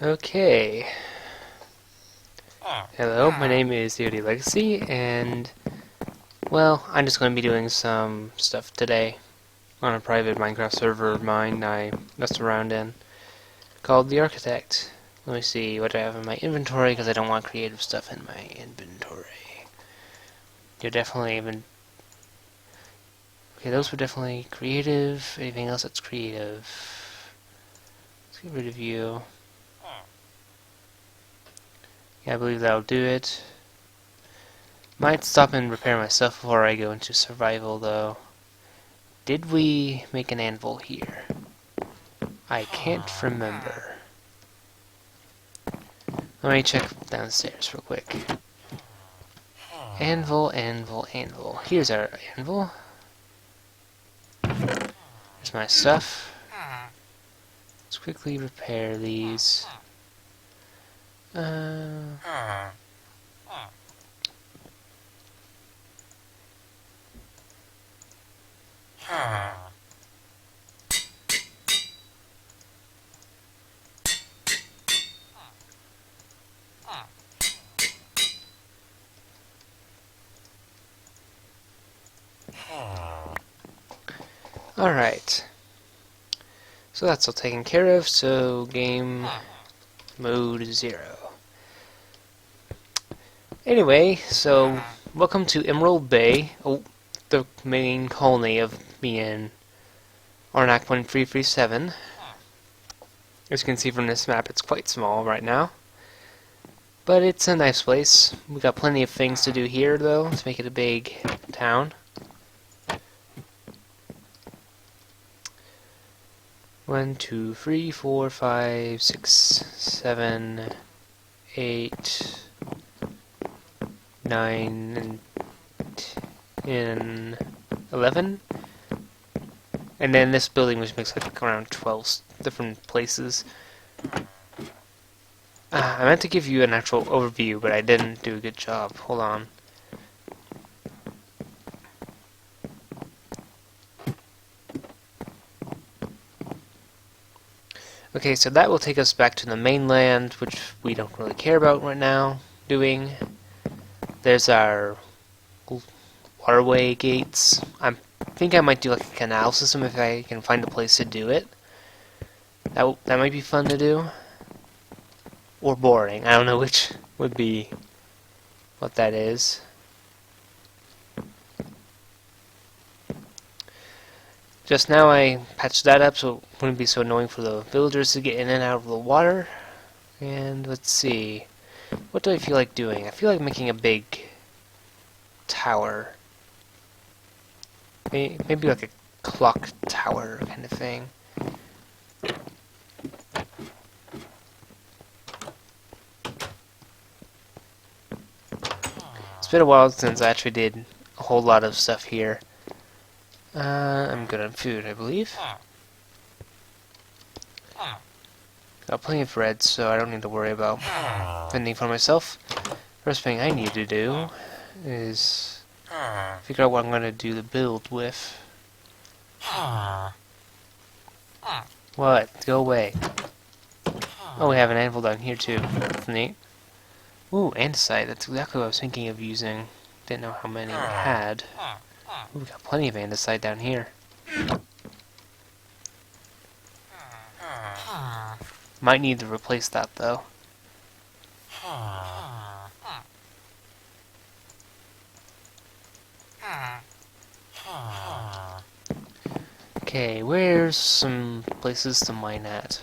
Okay. Hello, my name is AoDLegacy, and, well, I'm just going to be doing some stuff today on a private Minecraft server of mine I messed around in, called The Architect. Let me see what I have in my inventory, because I don't want creative stuff in my inventory. You're definitely even... Okay, those were definitely creative. Anything else that's creative? Let's get rid of you. Yeah, I believe that'll do it. Might stop and repair my stuff before I go into survival, though. Did we make an anvil here? I can't remember. Let me check downstairs real quick. Anvil, anvil, anvil. Here's our anvil. Here's my stuff. Let's quickly repair these. Alright. So that's all taken care of, so game mode 0. Anyway, so welcome to Emerald Bay, the main colony of me and Arnak 1337. As you can see from this map, it's quite small right now. But it's a nice place. We got plenty of things to do here, though, to make it a big town. 1, 2, 3, 4, 5, 6, 7, 8, 9, and 10, 11. And then this building, which makes like around 12 different places. I meant to give you an actual overview, but I didn't do a good job. Hold on. Okay, so that will take us back to the mainland, which we don't really care about right now doing. There's our waterway gates. I think I might do like a canal system if I can find a place to do it. That might be fun to do. Or boring. I don't know which would be what that is. Just now I patched that up so it wouldn't be so annoying for the villagers to get in and out of the water. And let's see. What do I feel like doing? I feel like making a big tower. Maybe like a clock tower kind of thing. It's been a while since I actually did a whole lot of stuff here. I'm good on food, I believe. Got plenty of bread, so I don't need to worry about fending for myself. First thing I need to do is figure out what I'm going to do the build with. What? Go away. Oh, we have an anvil down here too. That's neat. Ooh, andesite. That's exactly what I was thinking of using. Didn't know how many I had. Ooh, we got plenty of andesite down here. Might need to replace that though. Okay, where's some places to mine at?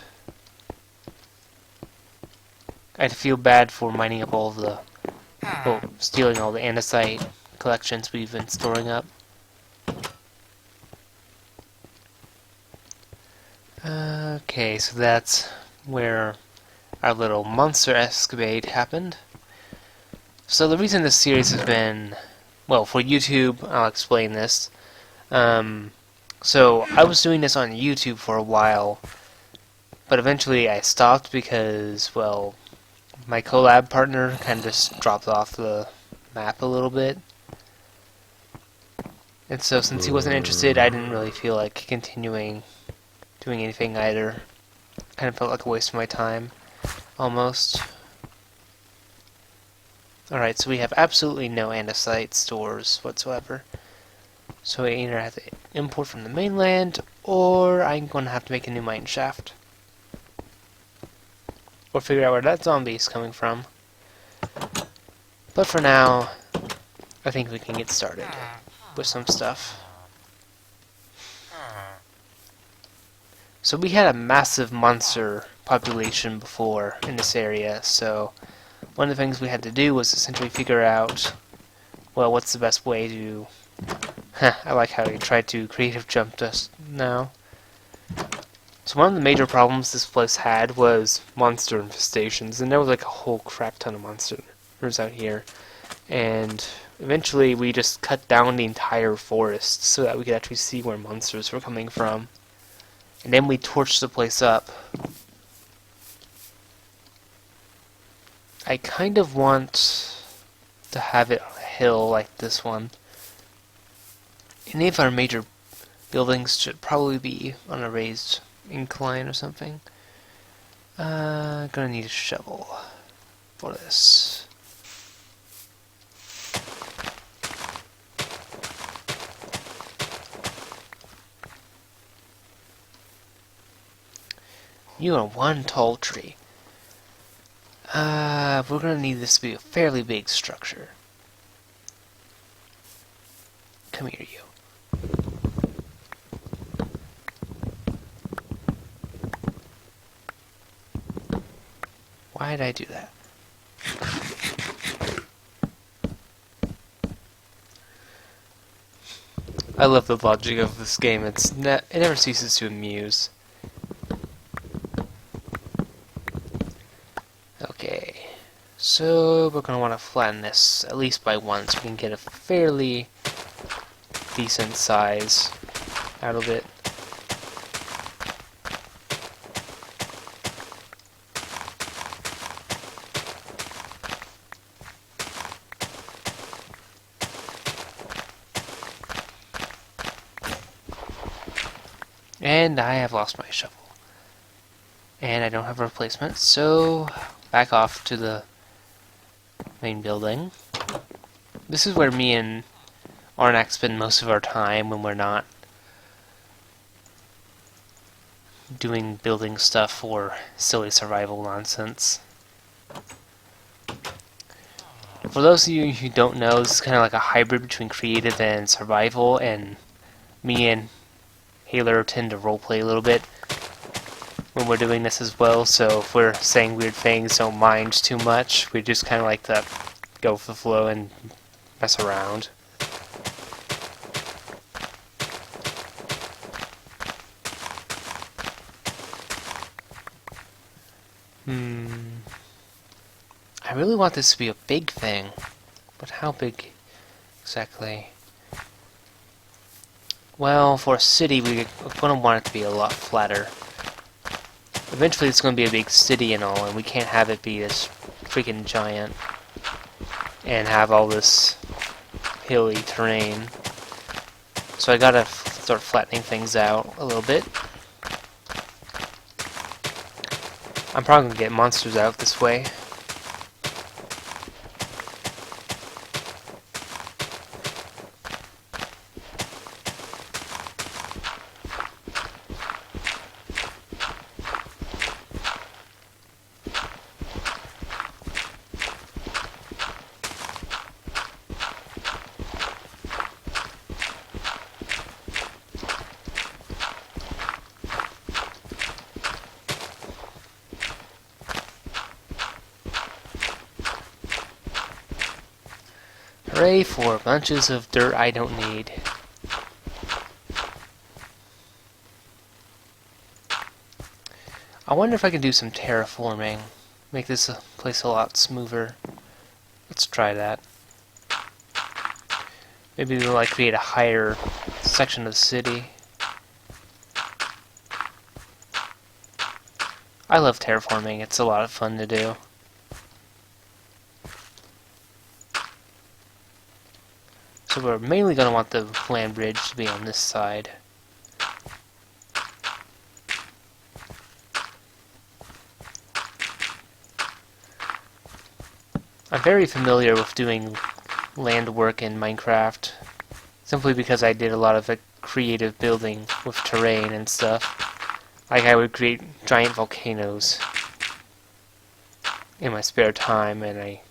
I'd feel bad for mining up all the... well, stealing all the andesite collections we've been storing up. Okay, so that's where our little monster escapade happened. So the reason this series has been... well, for YouTube, I'll explain this. So I was doing this on YouTube for a while, but eventually I stopped because, well, my collab partner kind of just dropped off the map a little bit. And so since he wasn't interested, I didn't really feel like continuing doing anything either. kind of felt like a waste of my time, almost. Alright, so we have absolutely no andesite stores whatsoever. So I either have to import from the mainland, or I'm going to have to make a new mine shaft. Or figure out where that zombie is coming from. But for now, I think we can get started with some stuff. So we had a massive monster population before in this area, so one of the things we had to do was essentially figure out, well, what's the best way to... I like how he tried to creative jump us now. So one of the major problems this place had was monster infestations, and there was like a whole crap ton of monsters out here. And eventually we just cut down the entire forest so that we could actually see where monsters were coming from. And then we torched the place up. I kind of want to have it on a hill like this one. Any of our major buildings should probably be on a raised incline or something. Gonna need a shovel for this. You are one tall tree. We're gonna need this to be a fairly big structure. Come here, you. Why did I do that? I love the logic of this game. It never ceases to amuse. Okay, so we're going to want to flatten this at least by one so we can get a fairly decent size out of it. And I have lost my shovel. And I don't have a replacement, so back off to the main building. This is where me and Arnak spend most of our time when we're not doing building stuff or silly survival nonsense. For those of you who don't know, this is kind of like a hybrid between creative and survival, and me and Haler tend to roleplay a little bit when we're doing this as well, so if we're saying weird things, don't mind too much. We just kind of like to go with the flow and mess around. I really want this to be a big thing, but how big exactly? Well, for a city, we're going to want it to be a lot flatter. Eventually it's going to be a big city and all, and we can't have it be this freaking giant and have all this hilly terrain. So I gotta start flattening things out a little bit. I'm probably gonna get monsters out this way. Hooray for bunches of dirt I don't need. I wonder if I can do some terraforming. Make this place a lot smoother. Let's try that. Maybe we'll like create a higher section of the city. I love terraforming, it's a lot of fun to do. So we're mainly going to want the land bridge to be on this side. I'm very familiar with doing land work in Minecraft, simply because I did a lot of creative building with terrain and stuff. Like I would create giant volcanoes in my spare time, and I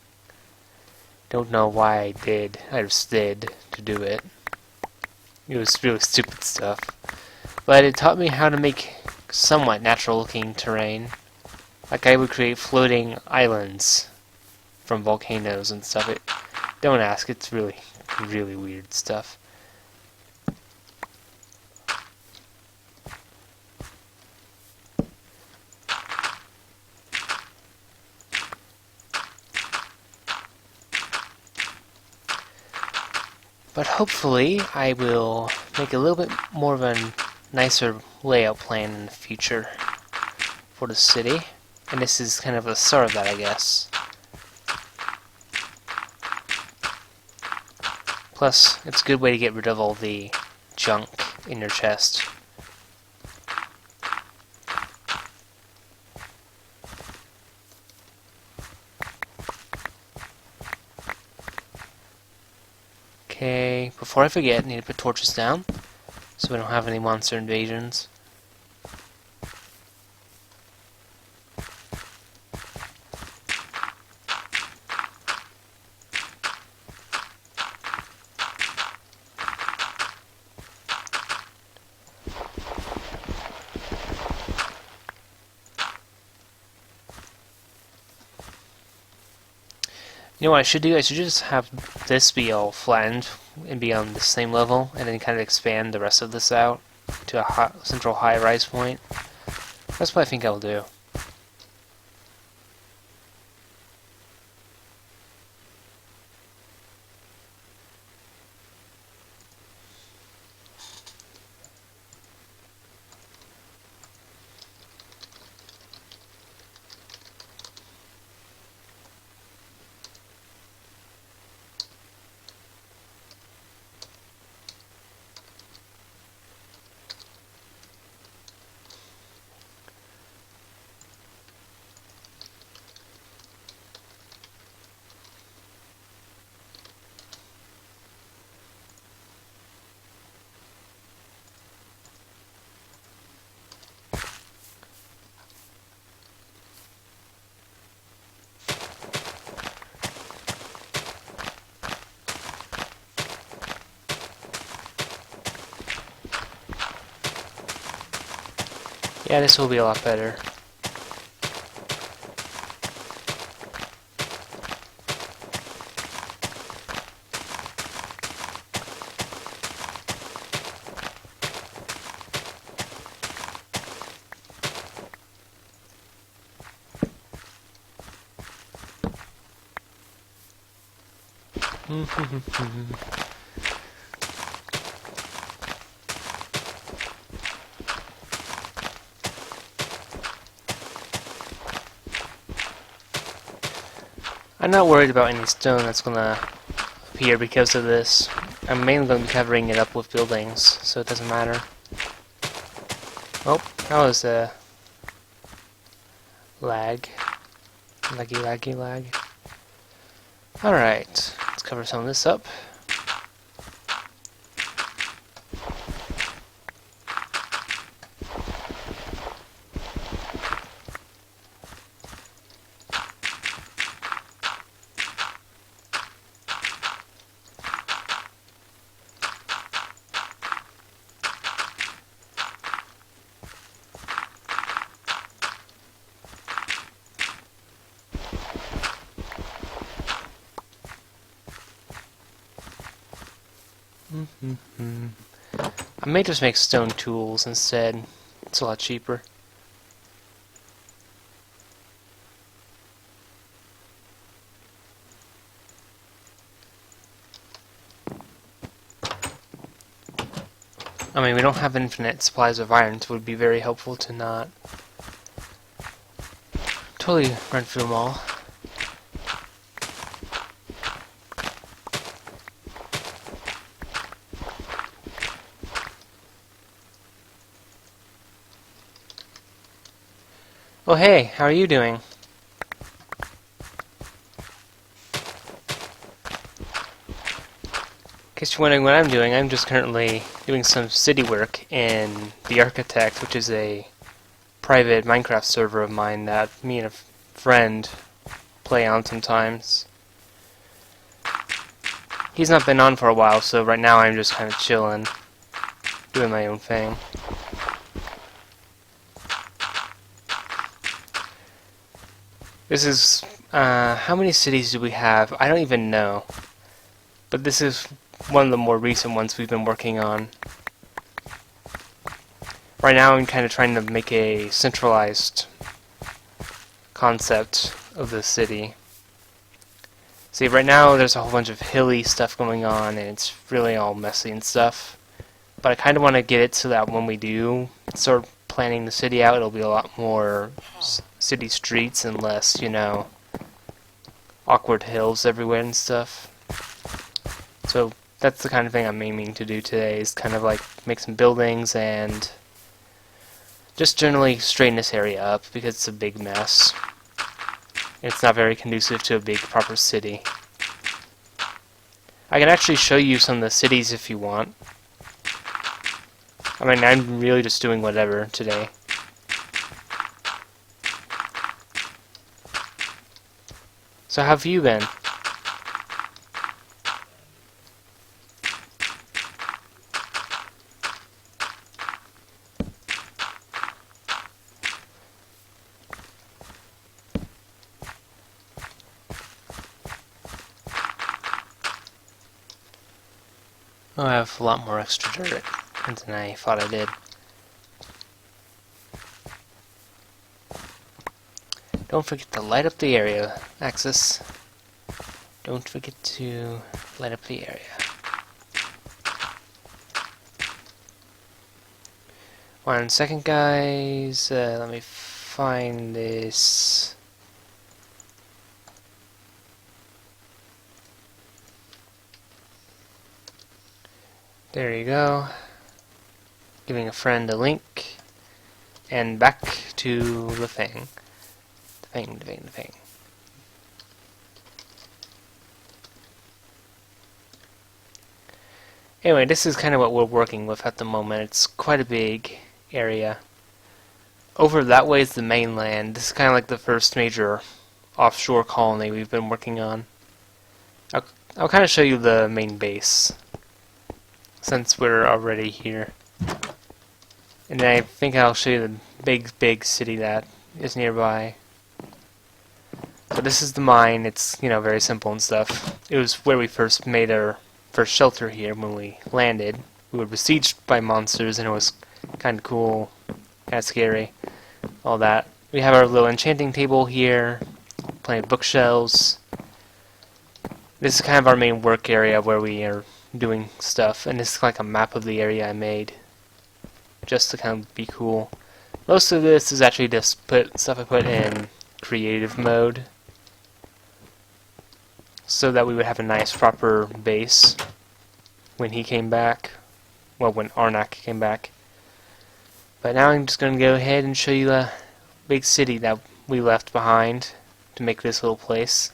don't know why I did. I just did to do it. It was really stupid stuff. But it taught me how to make somewhat natural looking terrain. Like I would create floating islands from volcanoes and stuff. Don't ask, it's really, really weird stuff. But hopefully I will make a little bit more of a nicer layout plan in the future for the city. And this is kind of the start of that, I guess. Plus, it's a good way to get rid of all the junk in your chest. Okay, before I forget, I need to put torches down so we don't have any monster invasions. You know what I should do? I should just have this be all flattened and be on the same level, and then kind of expand the rest of this out to a central high-rise point. That's what I think I'll do. Yeah, this will be a lot better. I'm not worried about any stone that's gonna appear because of this. I'm mainly going to be covering it up with buildings, so it doesn't matter. Oh, that was a lag. Laggy lag. Alright, let's cover some of this up. I may just make stone tools instead. It's a lot cheaper. I mean, we don't have infinite supplies of iron, so it would be very helpful to not totally run through them all. Oh hey, how are you doing? case you're wondering what I'm doing, I'm just currently doing some city work in The Architect, which is a private Minecraft server of mine that me and a friend play on sometimes. He's not been on for a while, so right now I'm just kind of chilling, doing my own thing. This is, how many cities do we have? I don't even know. But this is one of the more recent ones we've been working on. Right now I'm kind of trying to make a centralized concept of the city. See, right now there's a whole bunch of hilly stuff going on, and it's really all messy and stuff. But I kind of want to get it so that when we do start planning the city out, it'll be a lot more city streets and less, you know, awkward hills everywhere and stuff. So that's the kind of thing I'm aiming to do today, is kind of like make some buildings and just generally straighten this area up because it's a big mess. It's not very conducive to a big proper city. I can actually show you some of the cities if you want. I mean, I'm really just doing whatever today. So how have you been? Oh, I have a lot more extra dirt than I thought I did. Don't forget to light up the area, Axis. Don't forget to light up the area. 1 second, guys. Let me find this. There you go. Giving a friend a link. And back to the thing. The thing. Anyway, this is kind of what we're working with at the moment. It's quite a big area. Over that way is the mainland. This is kind of like the first major offshore colony we've been working on. I'll kind of show you the main base, since we're already here. And then I think I'll show you the big city that is nearby. So this is the mine. It's, you know, very simple and stuff. It was where we first made our first shelter here when we landed. We were besieged by monsters and it was kind of cool, kind of scary, all that. We have our little enchanting table here, plenty of bookshelves. This is kind of our main work area where we are doing stuff, and this is like a map of the area I made just to kind of be cool. Most of this is actually just stuff I put in creative mode so that we would have a nice proper base when he came back. Well, when Arnak came back. But now I'm just going to go ahead and show you the big city that we left behind to make this little place.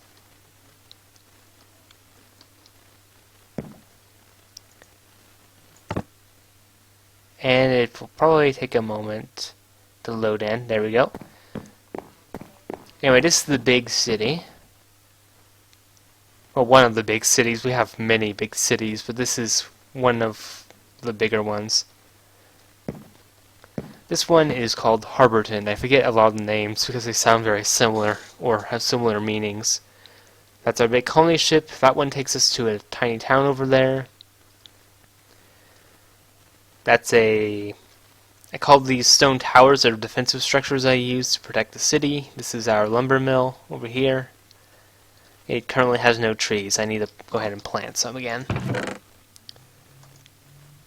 And it will probably take a moment to load in. There we go. Anyway, this is the big city. Well, one of the big cities. We have many big cities, but this is one of the bigger ones. This one is called Harborton. I forget a lot of the names because they sound very similar or have similar meanings. That's our big colony ship. That one takes us to a tiny town over there. That's I called these stone towers, or defensive structures I use to protect the city. This is our Lumbermill over here. It currently has no trees. I need to go ahead and plant some again.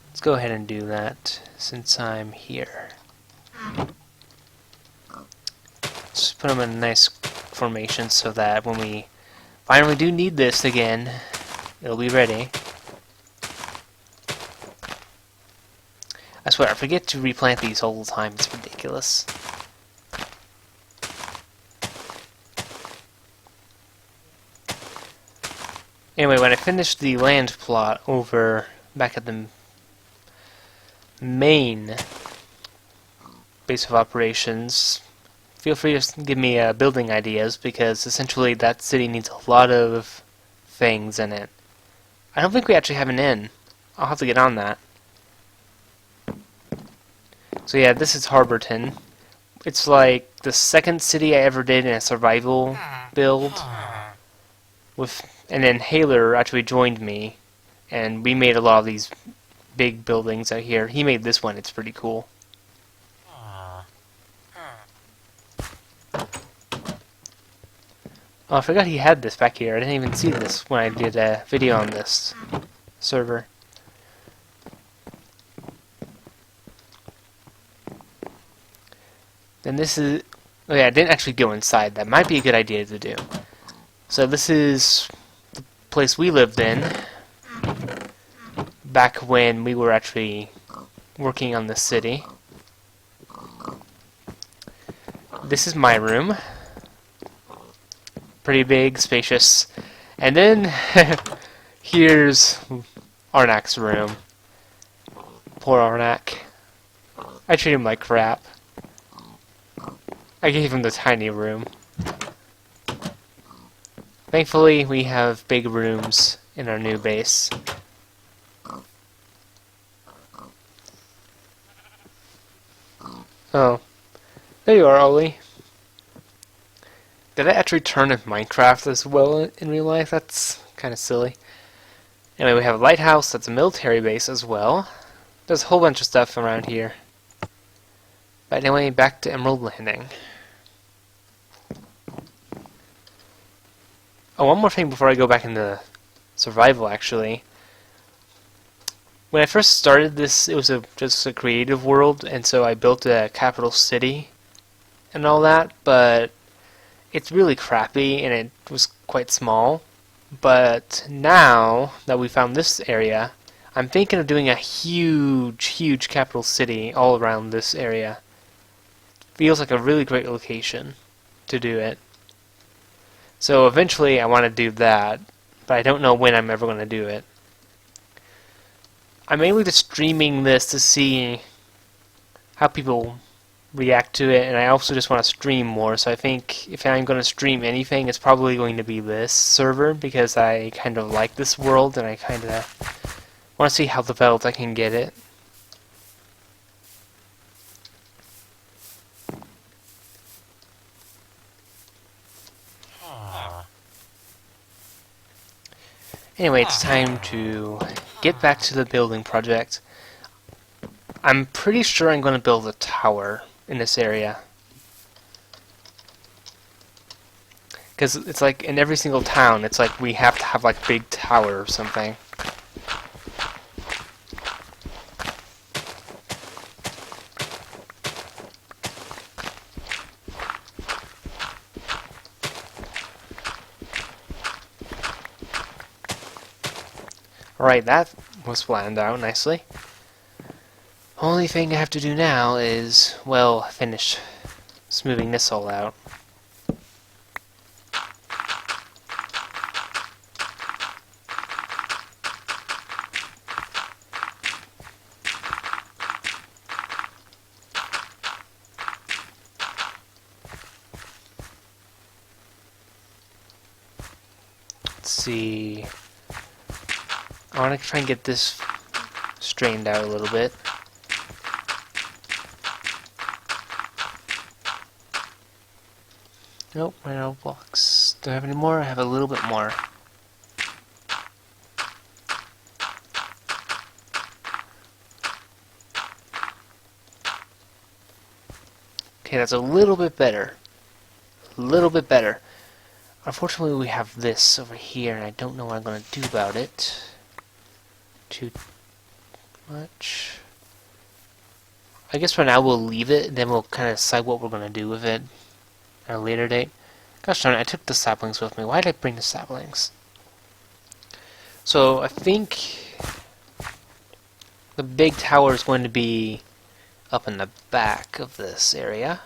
Let's go ahead and do that since I'm here. Just put them in a nice formation so that when we finally do need this again, it'll be ready. I swear, I forget to replant these all the time. It's ridiculous. Anyway, when I finished the land plot over back at the main base of operations, feel free to give me building ideas, because essentially that city needs a lot of things in it. I don't think we actually have an inn. I'll have to get on that. So yeah, this is Harborton. It's like the second city I ever did in a survival build. And then Haler actually joined me, and we made a lot of these big buildings out here. He made this one. It's pretty cool. Oh, I forgot he had this back here. I didn't even see this when I did a video on this server. Then this is... Oh yeah, I didn't actually go inside. That might be a good idea to do. So this is the place we lived in back when we were actually working on the city. This is my room. Pretty big, spacious. And then here's Arnak's room. Poor Arnak. I treat him like crap. I gave him the tiny room. Thankfully, we have big rooms in our new base. Oh. There you are, Ollie. Did I actually turn in Minecraft as well in real life? That's kind of silly. Anyway, we have a lighthouse. That's a military base as well. There's a whole bunch of stuff around here. But anyway, back to Emerald Landing. Oh, one more thing before I go back into survival, actually. When I first started this, it was just a creative world, and so I built a capital city and all that, but it's really crappy, and it was quite small. But now that we found this area, I'm thinking of doing a huge capital city all around this area. Feels like a really great location to do it. So eventually I want to do that, but I don't know when I'm ever going to do it. I'm mainly just streaming this to see how people react to it, and I also just want to stream more, so I think if I'm going to stream anything, it's probably going to be this server, because I kind of like this world, and I kind of want to see how developed I can get it. Anyway, it's time to get back to the building project. I'm pretty sure I'm going to build a tower in this area. Because it's like in every single town, it's like we have to have like a big tower or something. Alright, that was planned out nicely. Only thing I have to do now is, well, finish smoothing this all out. Let's see. I want to try and get this strained out a little bit. Nope, I no blocks. Do I have any more? I have a little bit more. Okay, that's a little bit better. A little bit better. Unfortunately, we have this over here, and I don't know what I'm going to do about it. Too much. I guess for now we'll leave it, and then we'll kind of decide what we're going to do with it at a later date. Gosh darn it, I took the saplings with me. Why did I bring the saplings? So I think the big tower is going to be up in the back of this area.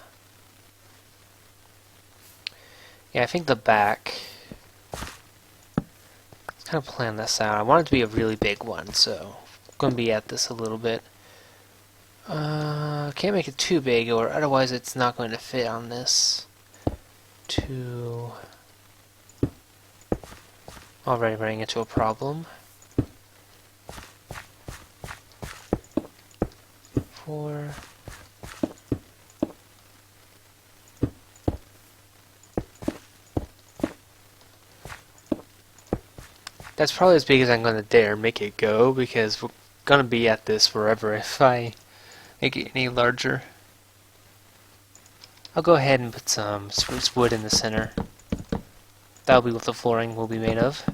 Yeah, I think the back. kind of plan this out. I want it to be a really big one, so I'm going to be at this a little bit. Can't make it too big, or otherwise it's not going to fit on this. Already running into a problem. 4. That's probably as big as I'm going to dare make it go, because we're going to be at this forever if I make it any larger. I'll go ahead and put some spruce wood in the center. That'll be what the flooring will be made of.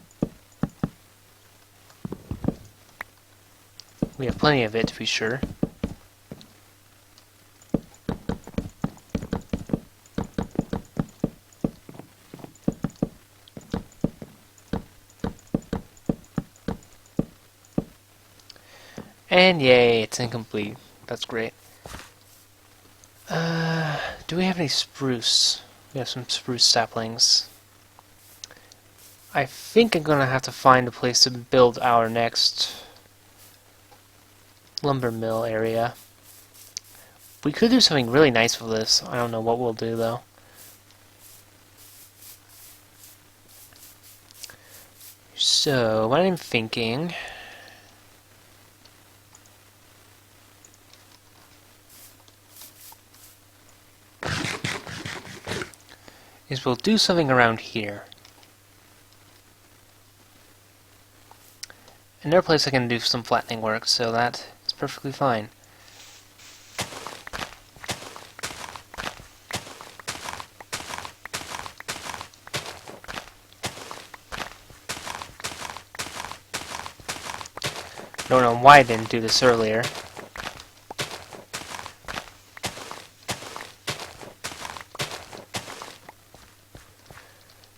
We have plenty of it, to be sure. And yay, it's incomplete. That's great. Do we have any spruce? We have some spruce saplings. I think I'm gonna have to find a place to build our next Lumbermill area. We could do something really nice with this. I don't know what we'll do though. So, what I'm thinking is we'll do something around here. Another place I can do some flattening work, so that is perfectly fine. Don't know why I didn't do this earlier.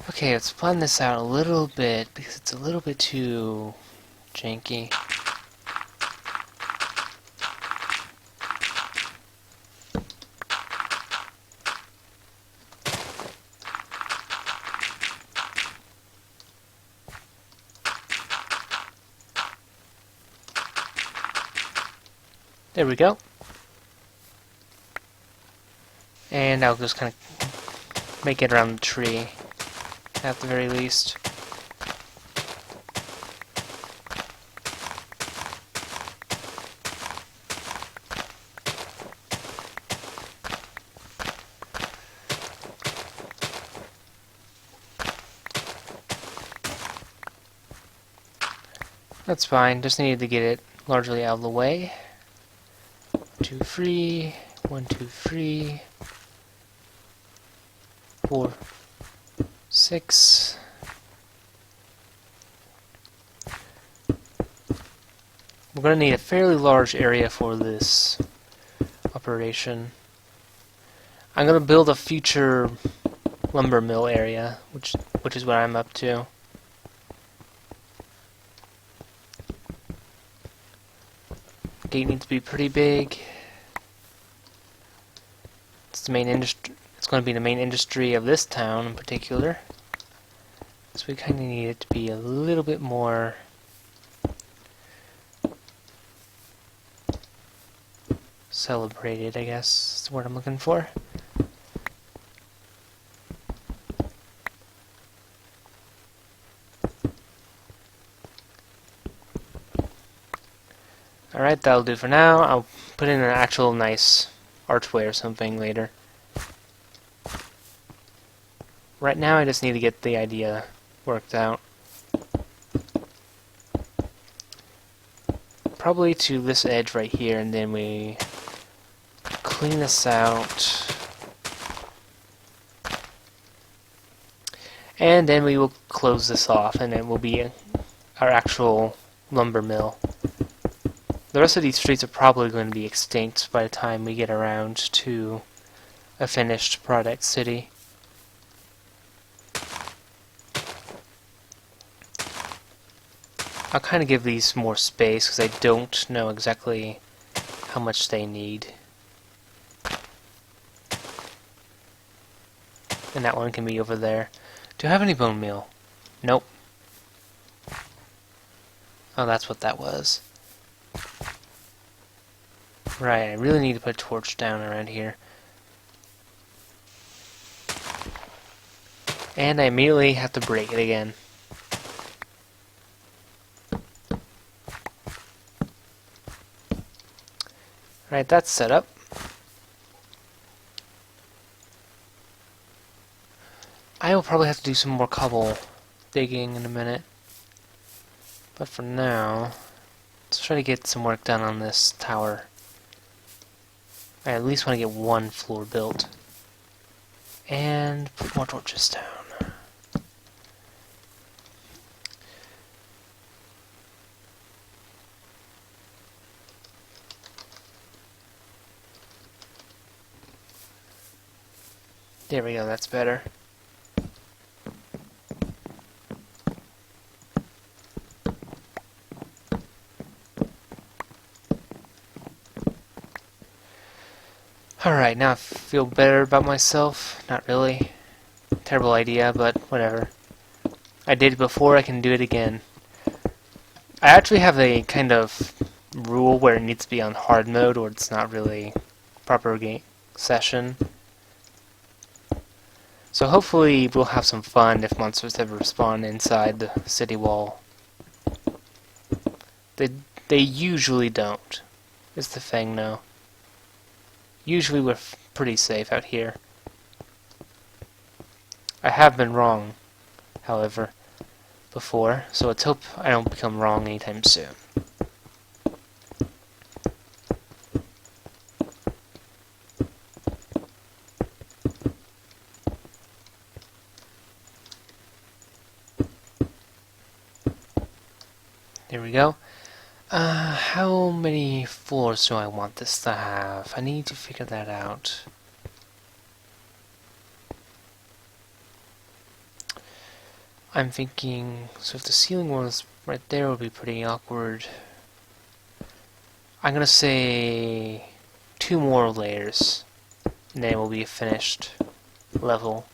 Okay, let's plan this out a little bit, because it's a little bit too janky. There we go. And I'll just kind of make it around the tree, at the very least. That's fine, just needed to get it largely out of the way. 2, 3, 1, 2, 3, 4, 6. We're going to need a fairly large area for this operation. I'm going to build a future lumber mill area, which is what I'm up to. Gate needs to be pretty big. It's the main industry. It's going to be the main industry of this town in particular. So we kind of need it to be a little bit more celebrated, I guess is the word I'm looking for. Alright, that'll do for now. I'll put in an actual nice archway or something later. Right now I just need to get the idea worked out. Probably to this edge right here, and then we clean this out. And then we will close this off, and it will be our actual lumber mill. The rest of these streets are probably going to be extinct by the time we get around to a finished product city. I'll kind of give these more space because I don't know exactly how much they need. And that one can be over there. Do I have any bone meal? Nope. Oh, that's what that was. Right, I really need to put a torch down around here. And I immediately have to break it again. Right, that's set up. I will probably have to do some more cobble digging in a minute. But for now, let's try to get some work done on this tower. I at least want to get one floor built. And put more torches down. There we go, that's better. Alright, now I feel better about myself. Not really. Terrible idea, but whatever. I did it before, I can do it again. I actually have a kind of rule where it needs to be on hard mode or it's not really proper game session. So hopefully we'll have some fun if monsters ever spawn inside the city wall. They usually don't, is the thing though. Usually we're pretty safe out here. I have been wrong, however, before, so let's hope I don't become wrong anytime soon. There we go. How many floors do I want this to have? I need to figure that out. I'm thinking, so if the ceiling was right there, it would be pretty awkward. I'm gonna say 2 more layers, and then it will be a finished level.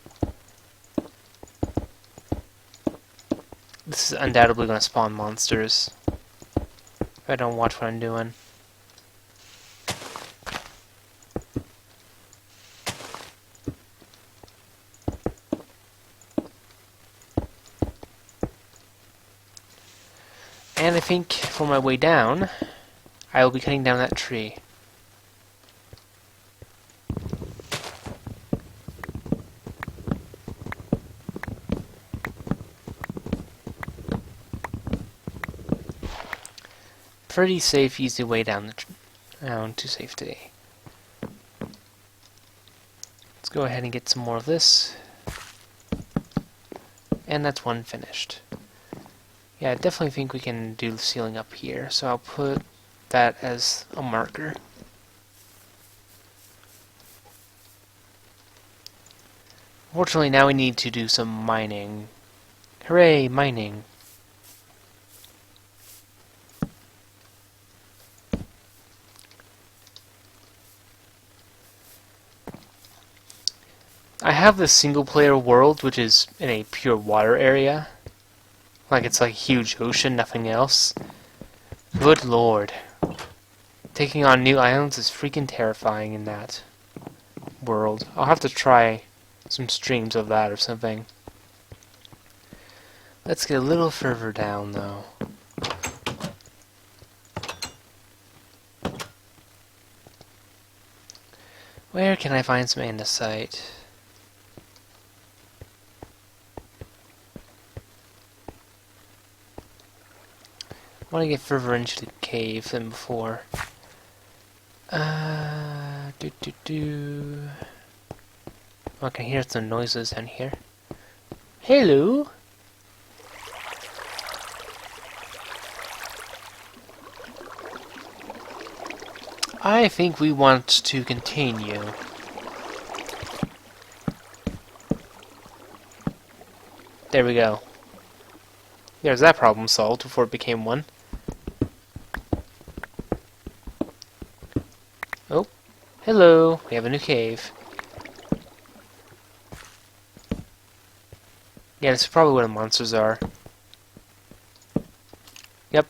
This is undoubtedly gonna spawn monsters. If I don't watch what I'm doing. And I think for my way down, I will be cutting down that tree. Pretty safe, easy way down to safety. Let's go ahead and get some more of this. And that's one finished. Yeah, I definitely think we can do the ceiling up here, so I'll put that as a marker. Fortunately, now we need to do some mining. Hooray, mining! I have this single-player world, which is in a pure water area. Like it's like a huge ocean, nothing else. Good lord. Taking on new islands is freaking terrifying in that world. I'll have to try some streams of that or something. Let's get a little further down, though. Where can I find some andesite? I want to get further into the cave than before. Oh, I can hear some noises down here. Hello! I think we want to continue. There we go. There's that problem solved before it became one. Oh, hello, we have a new cave. Yeah, this is probably where the monsters are. Yep.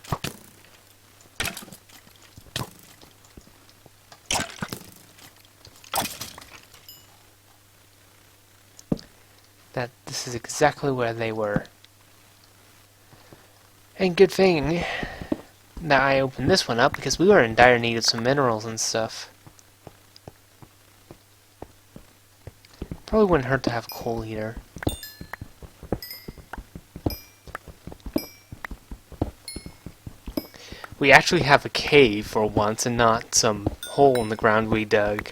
that this is exactly where they were. And good thing that I opened this one up, because we were in dire need of some minerals and stuff. Probably wouldn't hurt to have a coal heater. We actually have a cave for once and not some hole in the ground we dug.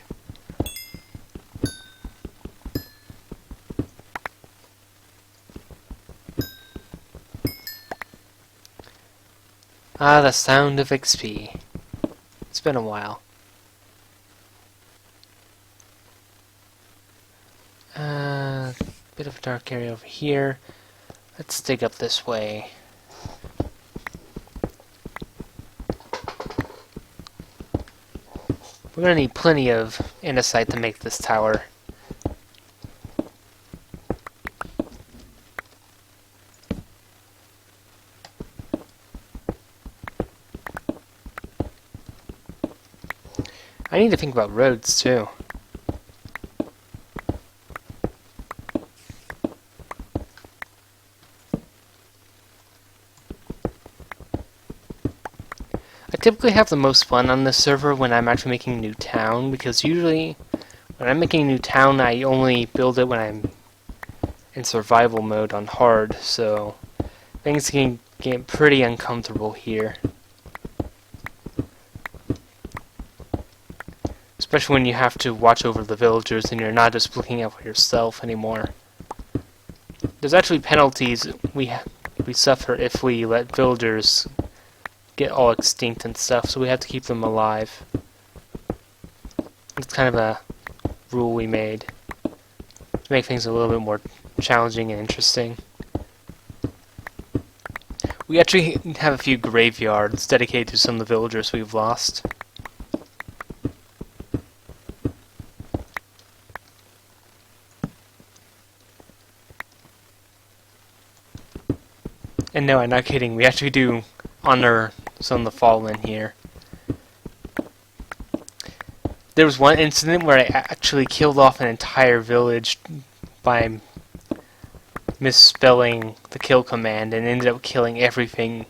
Ah, the sound of XP. It's been a while. Bit of a dark area over here. Let's dig up this way. We're gonna need plenty of andesite to make this tower. I need to think about roads too. I typically have the most fun on this server when I'm actually making a new town, because usually when I'm making a new town I only build it when I'm in survival mode on hard, so things can get pretty uncomfortable here. Especially when you have to watch over the villagers and you're not just looking out for yourself anymore. There's actually penalties we suffer if we let villagers get all extinct and stuff, so we have to keep them alive. It's kind of a rule we made to make things a little bit more challenging and interesting. We actually have a few graveyards dedicated to some of the villagers we've lost. And no, I'm not kidding, we actually do honor some of the fallen here. There was one incident where I actually killed off an entire village by misspelling the kill command and ended up killing everything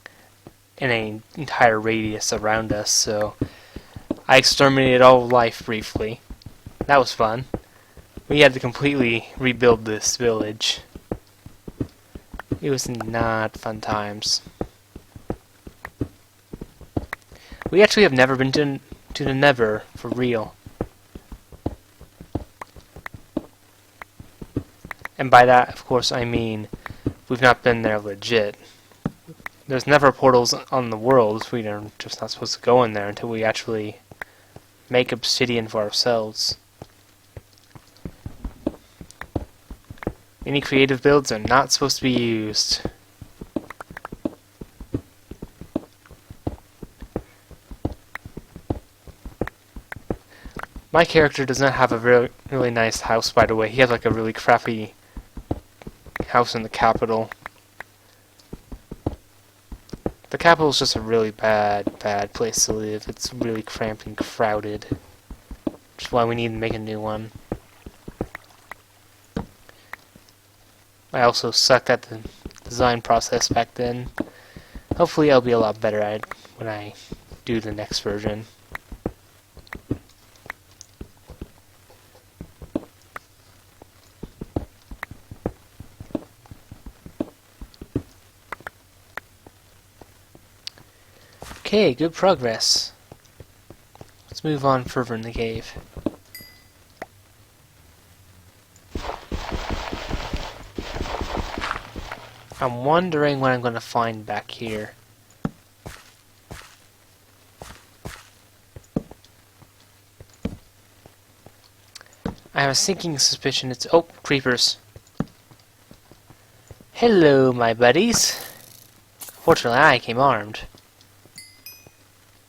in an entire radius around us, so I exterminated all life briefly. That was fun. We had to completely rebuild this village. It was not fun times. We actually have never been to the Nether, for real. And by that, of course, I mean we've not been there legit. There's Nether portals on the world, we are just not supposed to go in there until we actually make obsidian for ourselves. Any creative builds are not supposed to be used. My character does not have a really nice house, by the way. He has like a really crappy house in the capital. The capital is just a really bad place to live. It's really cramped and crowded. Which is why we need to make a new one. I also sucked at the design process back then. Hopefully I'll be a lot better at it when I do the next version. Okay, good progress. Let's move on further in the cave. I'm wondering what I'm going to find back here. I have a sinking suspicion it's... Oh, creepers. Hello, my buddies. Fortunately, I came armed.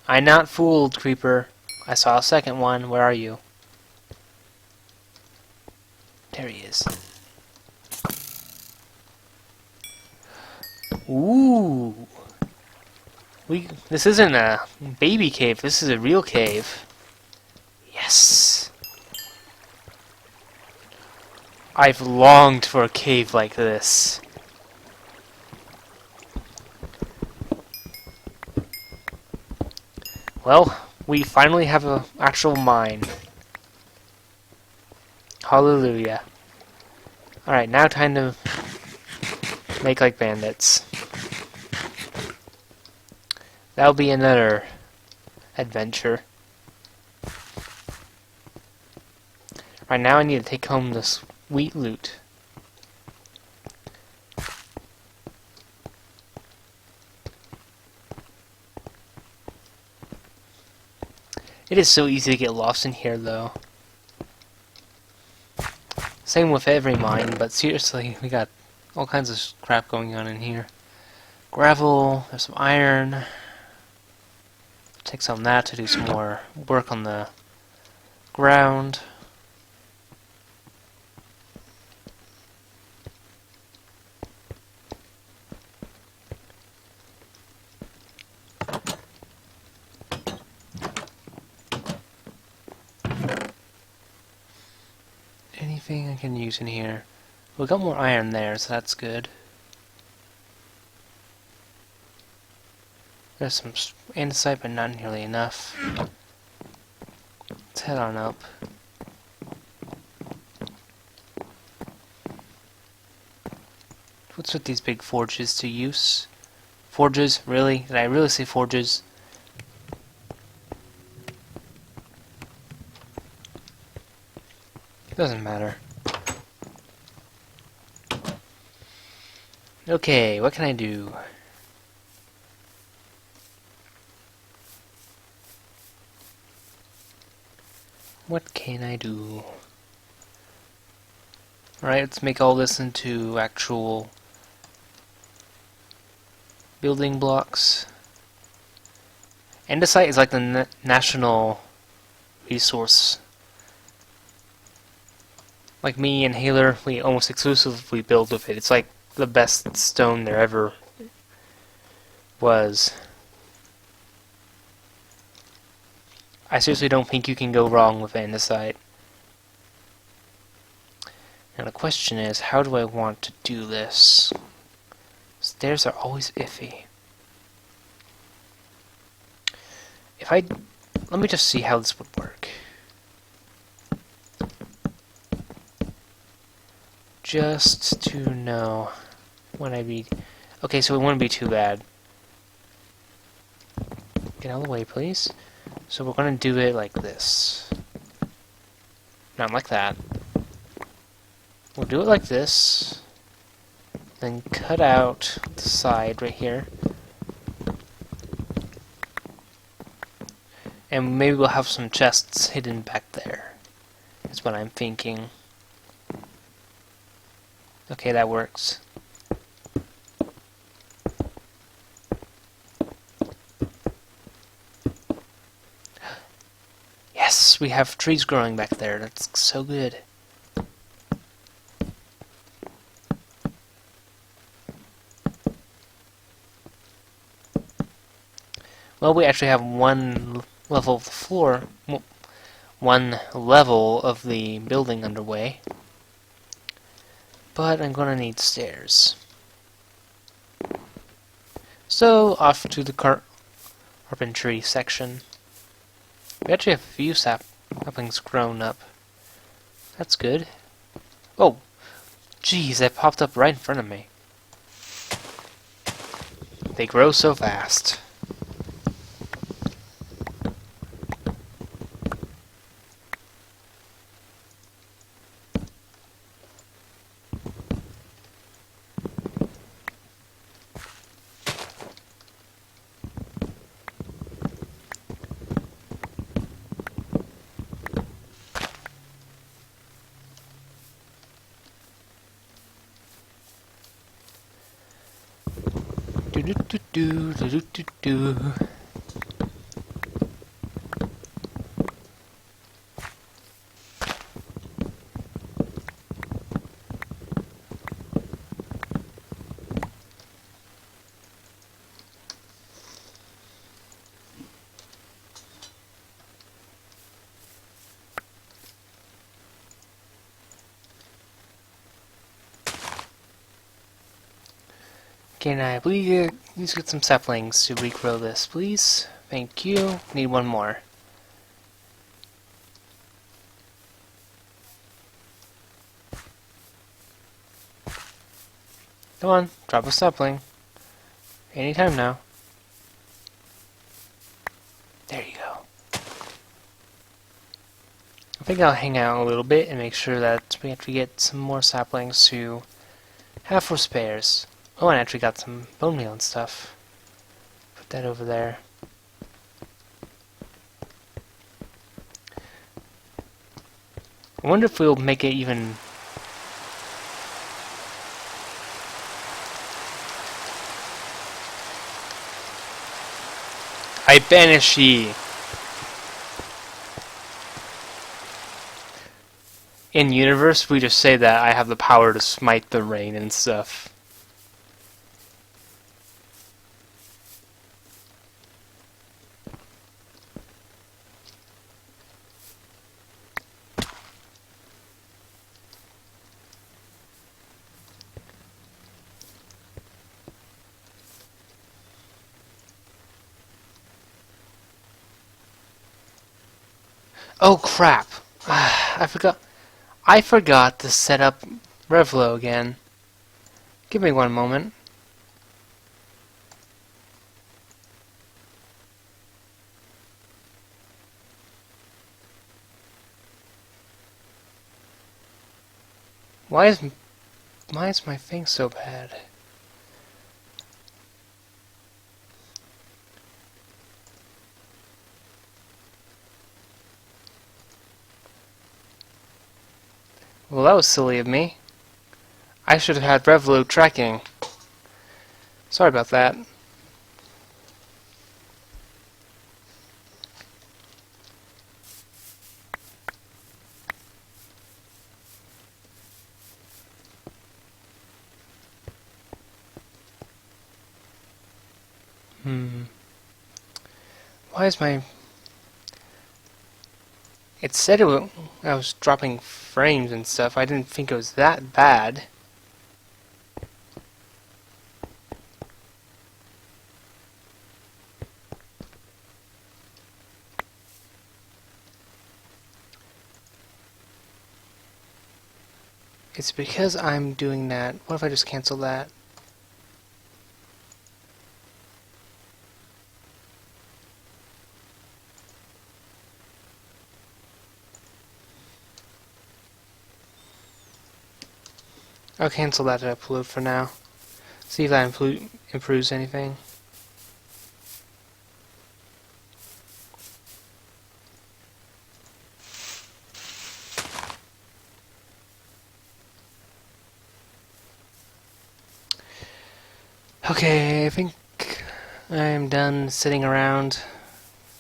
I'm not fooled, creeper. I saw a second one. Where are you? There he is. Ooh. This isn't a baby cave. This is a real cave. Yes. I've longed for a cave like this. Well, we finally have an actual mine. Hallelujah. Alright, now time to make like bandits. That'll be another adventure. Right now I need to take home this wheat loot. It is so easy to get lost in here though. Same with every mine, but seriously, we got all kinds of crap going on in here. Gravel, there's some iron. Take some of that to do some more work on the ground. Anything I can use in here? We got more iron there, so that's good. There's some andesite, but not nearly enough. Let's head on up. What's with these big forges to use? Forges? Really? Did I really say forges? Doesn't matter. Okay, what can I do? What can I do? Alright, let's make all this into actual building blocks. Andesite is like the national resource. Like me and Haler, we almost exclusively build with it. It's like the best stone there ever was. I seriously don't think you can go wrong with andesite. Now the question is, how do I want to do this? Stairs are always iffy. Let me just see how this would work. Just to know when I be... Okay, so it wouldn't be too bad. Get out of the way, please. So we're going to do it like this. Not like that. We'll do it like this. Then cut out the side right here. And maybe we'll have some chests hidden back there. That's what I'm thinking. Okay, that works. Yes, we have trees growing back there. That's so good. Well, we actually have one level of the floor, one level of the building underway. But I'm gonna need stairs. So, off to the carpentry section. We actually have a few saplings grown up. That's good. Oh! Jeez, that popped up right in front of me. They grow so fast. Do do do do do do do. Can I please get some saplings to regrow this, please? Thank you. Need one more. Come on, drop a sapling. Anytime now. There you go. I think I'll hang out a little bit and make sure that we actually get some more saplings to have for spares. Oh, and I actually got some bone meal and stuff. Put that over there. I wonder if we'll make it even... I banish ye! In universe, we just say that I have the power to smite the rain and stuff. Oh crap! I forgot to set up Revlo again. Give me one moment. Why is my thing so bad? Well, that was silly of me. I should have had Revlo tracking. Sorry about that. Why is my... It said I was dropping frames and stuff. I didn't think it was that bad. It's because I'm doing that. What if I just cancel that? I'll cancel that upload for now. See if that improves anything. Okay, I think I am done sitting around.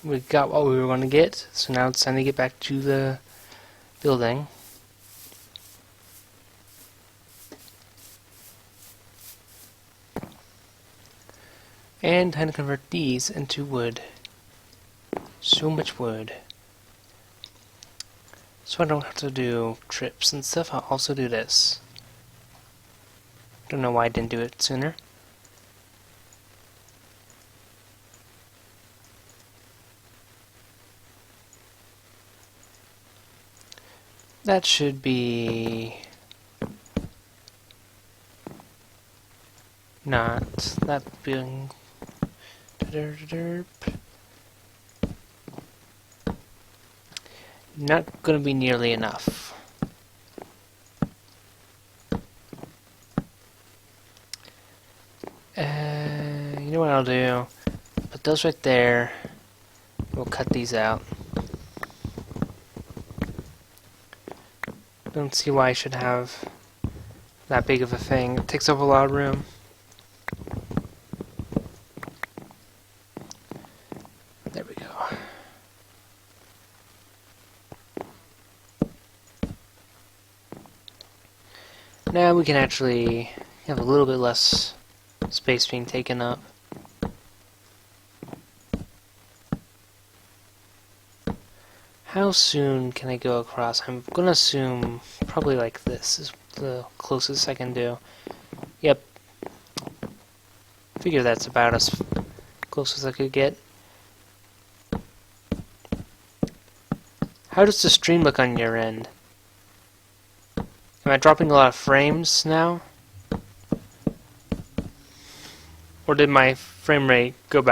We got what we were going to get, so now it's time to get back to the building. And time to convert these into wood. So much wood. So I don't have to do trips and stuff, I'll also do this. Don't know why I didn't do it sooner. That should be... not that being... Not going to be nearly enough. You know what I'll do? Put those right there. We'll cut these out. Don't see why I should have that big of a thing. It takes up a lot of room. There we go. Now we can actually have a little bit less space being taken up. How soon can I go across? I'm gonna assume probably like this is the closest I can do. Yep. figure that's about as close as I could get. How does the stream look on your end? Am I dropping a lot of frames now? Or did my frame rate go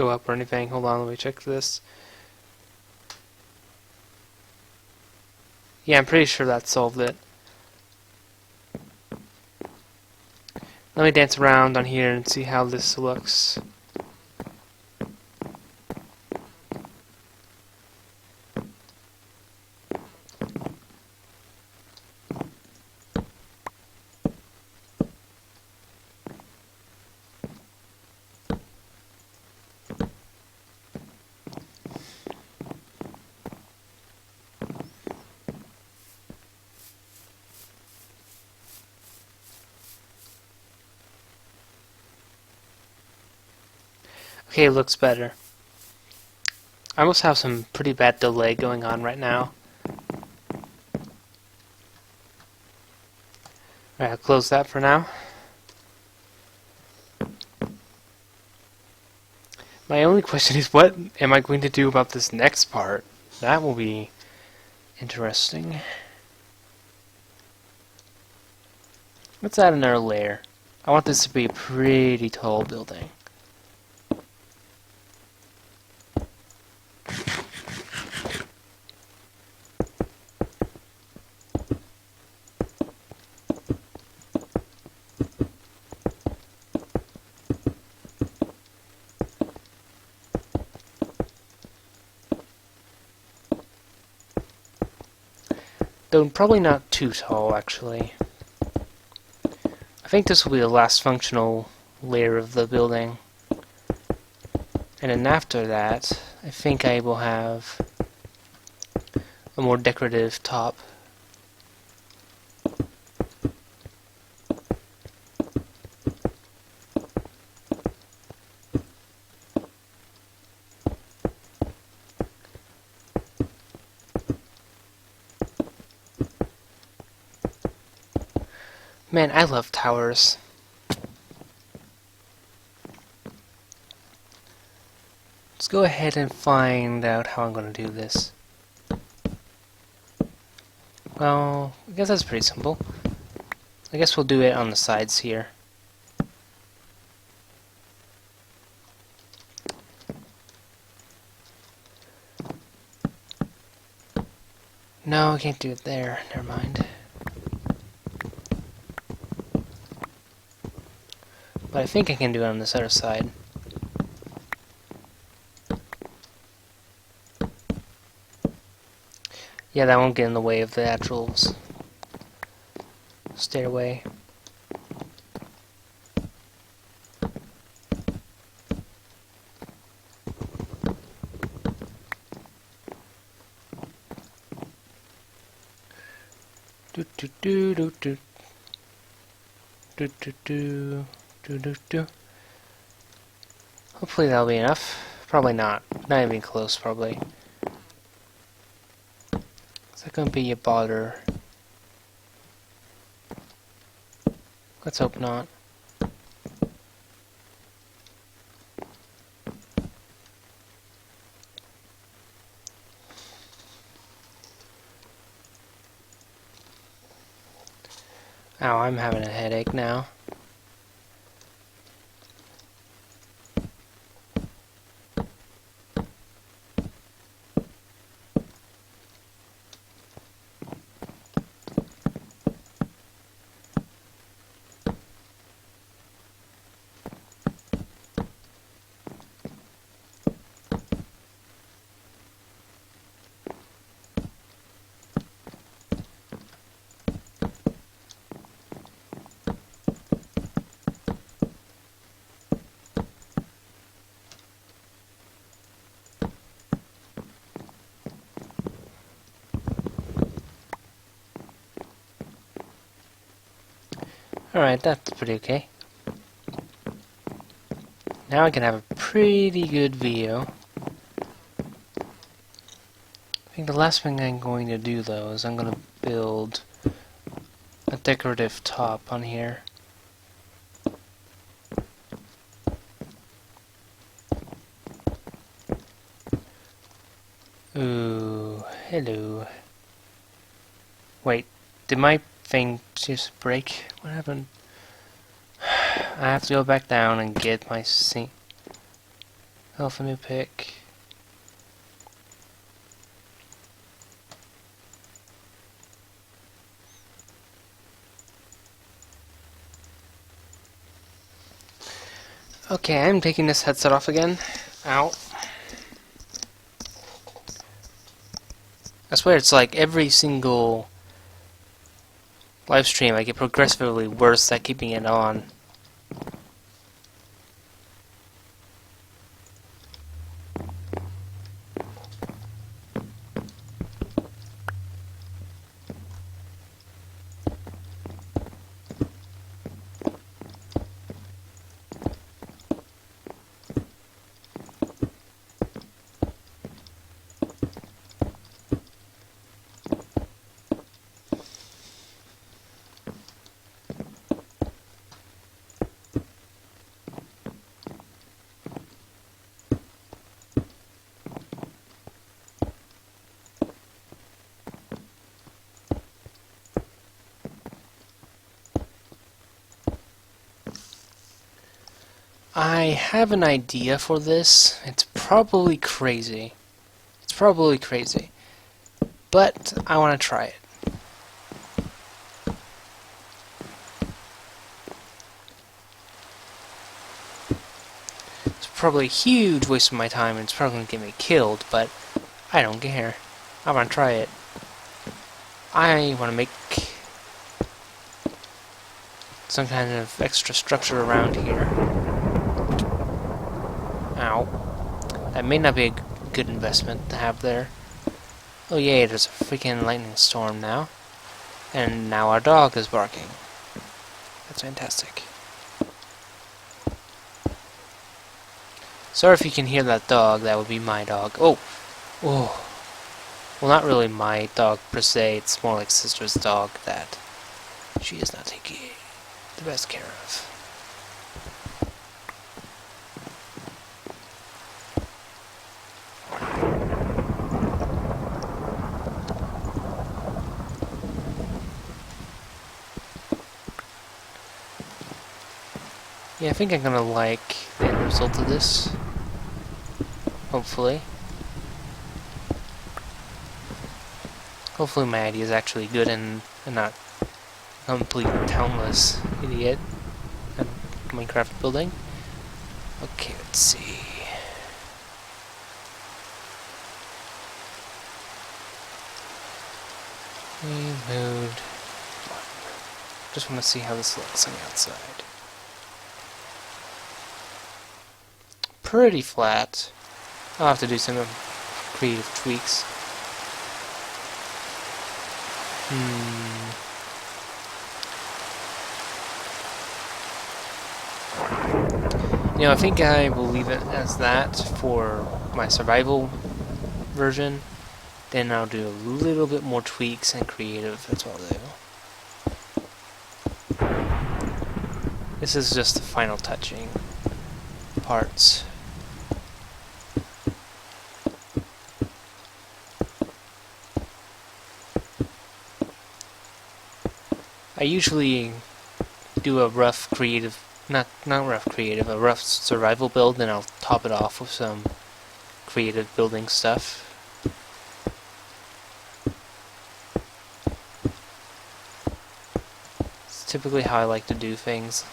up or anything? Hold on, let me check this. Yeah, I'm pretty sure that solved it. Let me dance around on here and see how this looks. Okay, it looks better. I almost have some pretty bad delay going on right now. Alright, I'll close that for now. My only question is, what am I going to do about this next part? That will be interesting. Let's add another layer. I want this to be a pretty tall building. Though probably not too tall, actually. I think this will be the last functional layer of the building. And then after that, I think I will have a more decorative top. Man, I love towers. Let's go ahead and find out how I'm going to do this. Well, I guess that's pretty simple. I guess we'll do it on the sides here. No, I can't do it there. Never mind. But I think I can do it on this other side. Yeah, that won't get in the way of the actual stairway. Do do do do do do do do. Hopefully that'll be enough. Probably not. Not even close, probably. Is that gonna be a bother? Let's hope not. Ow, I'm having a headache now. Alright, that's pretty okay. Now I can have a pretty good view. I think the last thing I'm going to do, though, is I'm going to build a decorative top on here. Hello. Wait, did my thing just break? What happened? I have to go back down and get my a new pick. Okay, I'm taking this headset off again. Ow. I swear it's like every single live stream I get progressively worse at keeping it on. I have an idea for this. It's probably crazy. But I want to try it. It's probably a huge waste of my time and it's probably going to get me killed, but I don't care. I want to try it. I want to make some kind of extra structure around here. Ow. That may not be a good investment to have there. Oh yay, there's a freaking lightning storm now. And now our dog is barking. That's fantastic. Sorry if you can hear that dog, that would be my dog. Oh! Oh! Well, not really my dog per se, it's more like sister's dog that she is not taking the best care of. Yeah, I think I'm gonna like the end result of this. Hopefully. Hopefully my idea is actually good and not a complete talentless idiot at Minecraft building. Okay, let's see. We moved. Just want to see how this looks on the outside. Pretty flat. I'll have to do some creative tweaks. You know, I think I will leave it as that for my survival version. Then I'll do a little bit more tweaks and creative, that's what I'll do. This is just the final touching parts. I usually do a rough creative, not rough creative, a rough survival build, and I'll top it off with some creative building stuff. It's typically how I like to do things.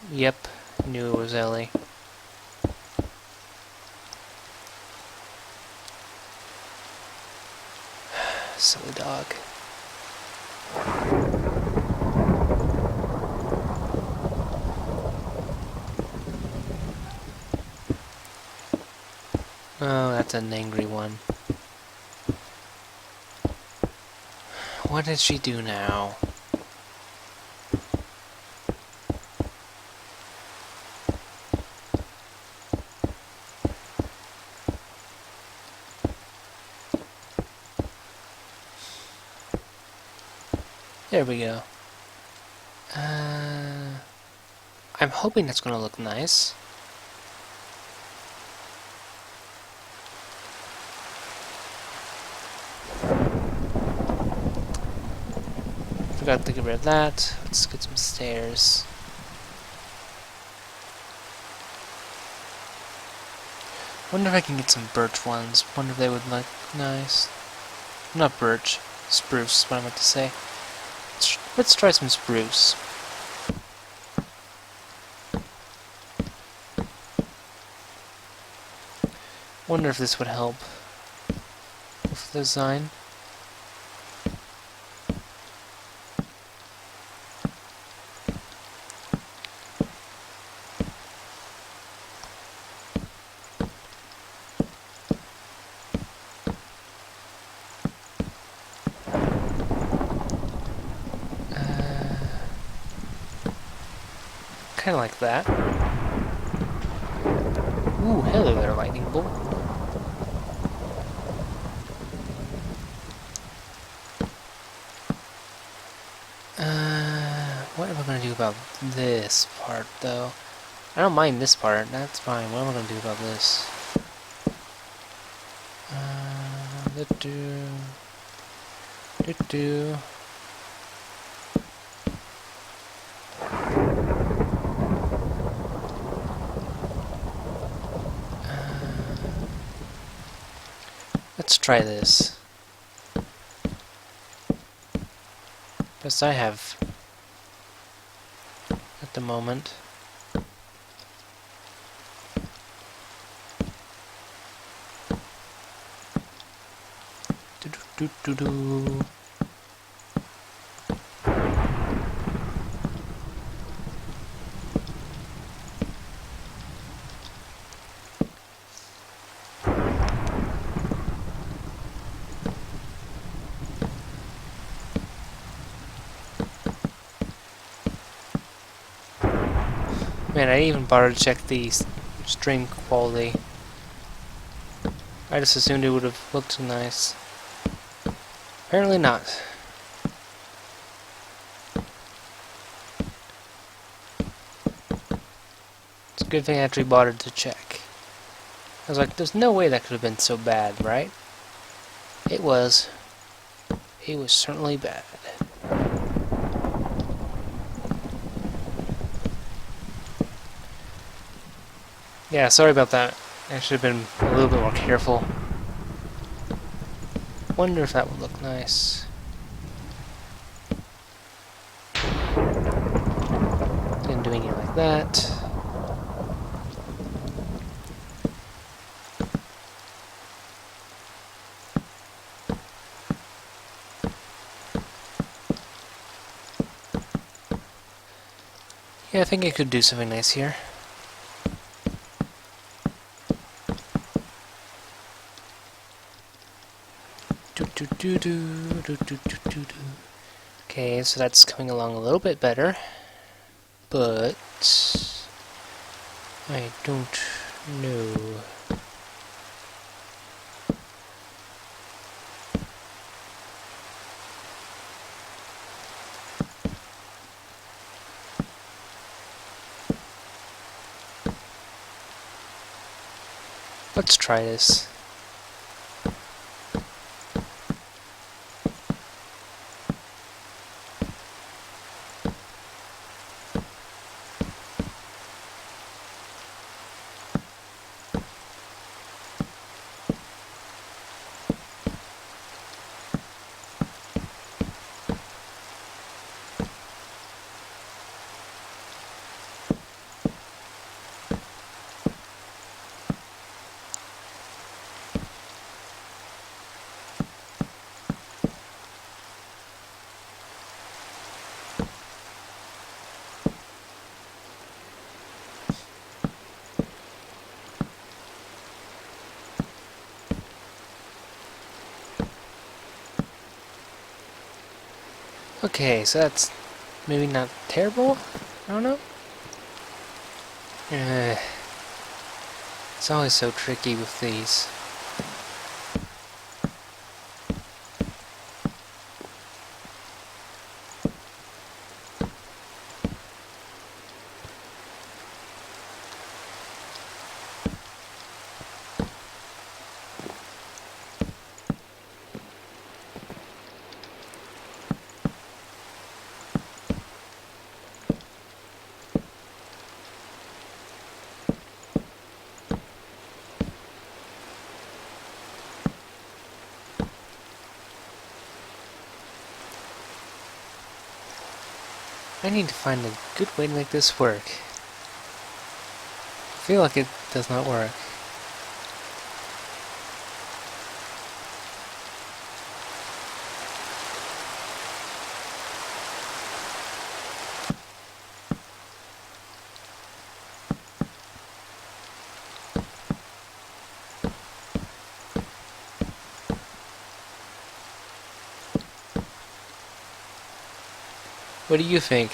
Yep, knew it was Ellie. Silly dog. Oh, that's an angry one. What did she do now? There we go. I'm hoping that's gonna look nice. Forgot to get rid of that. Let's get some stairs. Wonder if I can get some birch ones. Wonder if they would look nice. Not birch. Spruce is what I meant to say. Let's try some spruce. Wonder if this would help with the design. Kind of like that. Ooh, hello there, lightning bolt. What am I going to do about this part, though? I don't mind this part, that's fine. What am I going to do about this? Let's try this. Best I have at the moment. Do-do-do-do-do. Man, I didn't even bother to check the stream quality. I just assumed it would have looked nice. Apparently not. It's a good thing I actually bothered to check. I was like, there's no way that could have been so bad, right? It was. It was certainly bad. Yeah, sorry about that. I should have been a little bit more careful. Wonder if that would look nice. And doing it like that. Yeah, I think I could do something nice here. Okay, so that's coming along a little bit better, but I don't know. Let's try this. Okay, so that's maybe not terrible. I don't know. It's always so tricky with these. I need to find a good way to make this work. I feel like it does not work. What do you think?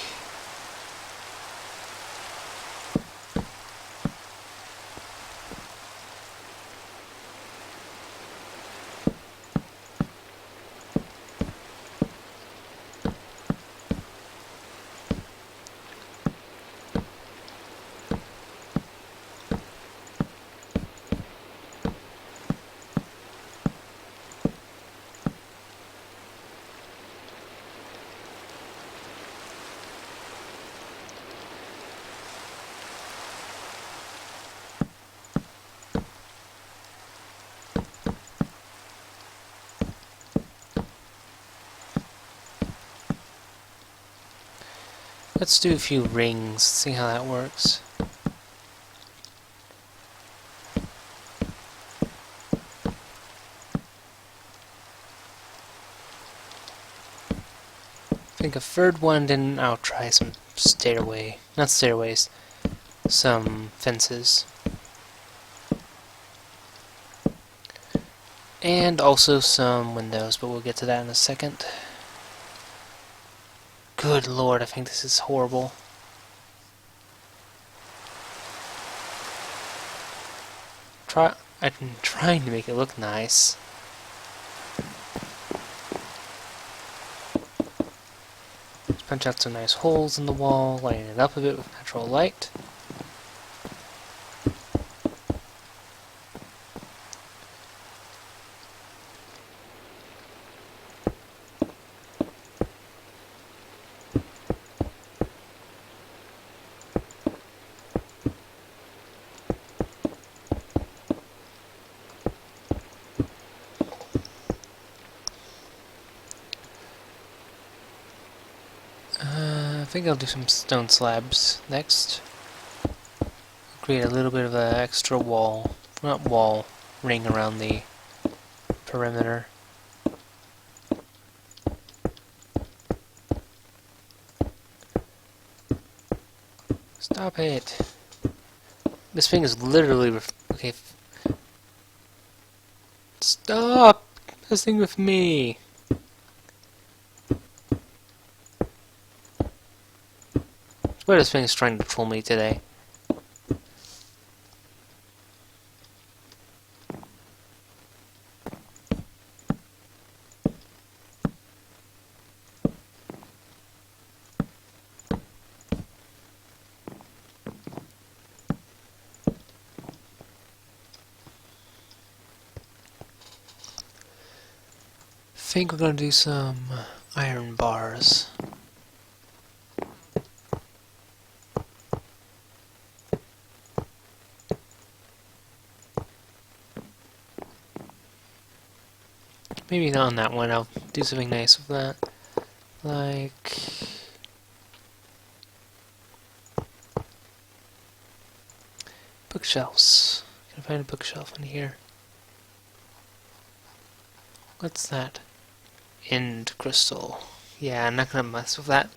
Let's do a few rings, see how that works. I think a third one, then I'll try some not stairways, some fences. And also some windows, but we'll get to that in a second. Good lord, I think this is horrible. I'm trying to make it look nice. Let's punch out some nice holes in the wall, lighten it up a bit with natural light. I think I'll do some stone slabs next. Create a little bit of an extra ring around the perimeter. Stop it! This thing is literally okay. Stop messing with me! I swear this thing is trying to troll me today. I think we're gonna do some iron bars. Maybe not on that one, I'll do something nice with that. Like... bookshelves. Can I find a bookshelf in here? What's that? End crystal. Yeah, I'm not gonna mess with that.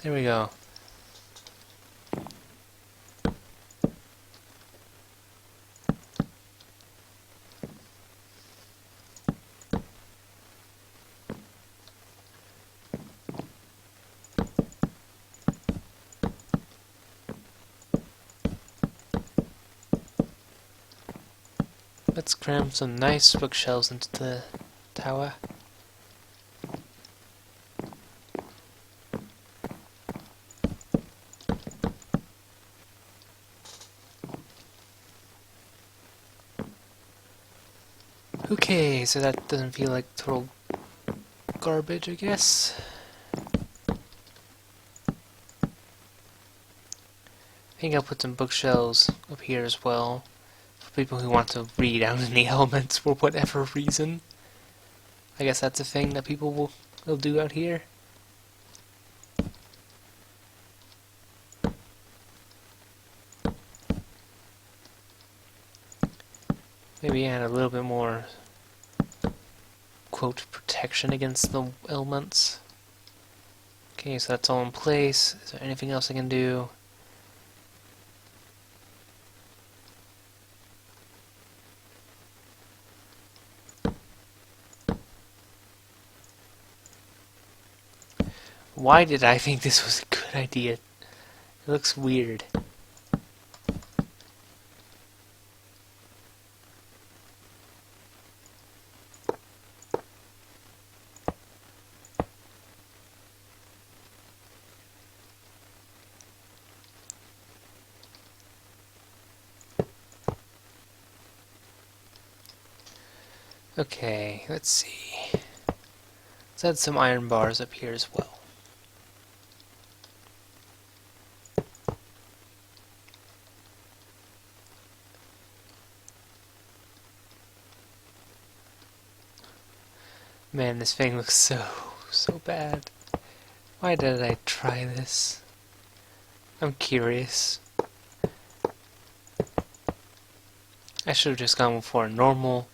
There we go. Let's cram some nice bookshelves into the tower. Okay, so that doesn't feel like total garbage, I guess. I think I'll put some bookshelves up here as well, for people who want to read out in the elements for whatever reason. I guess that's a thing that people will do out here. Maybe add a little bit more, quote, protection against the elements. Okay, so that's all in place. Is there anything else I can do? Why did I think this was a good idea? It looks weird. Okay, let's see. Let's add some iron bars up here as well. Man, this thing looks so bad. Why did I try this? I'm curious. I should have just gone for a normal,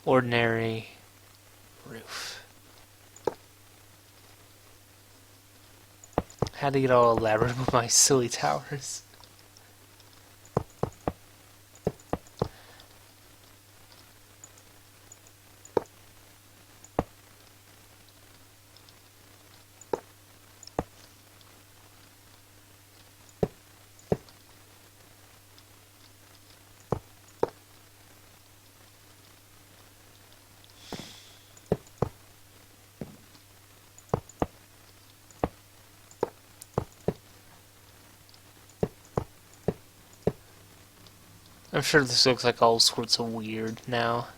ordinary roof. Had to get all elaborate with my silly towers. I'm sure this looks like all sorts of weird now.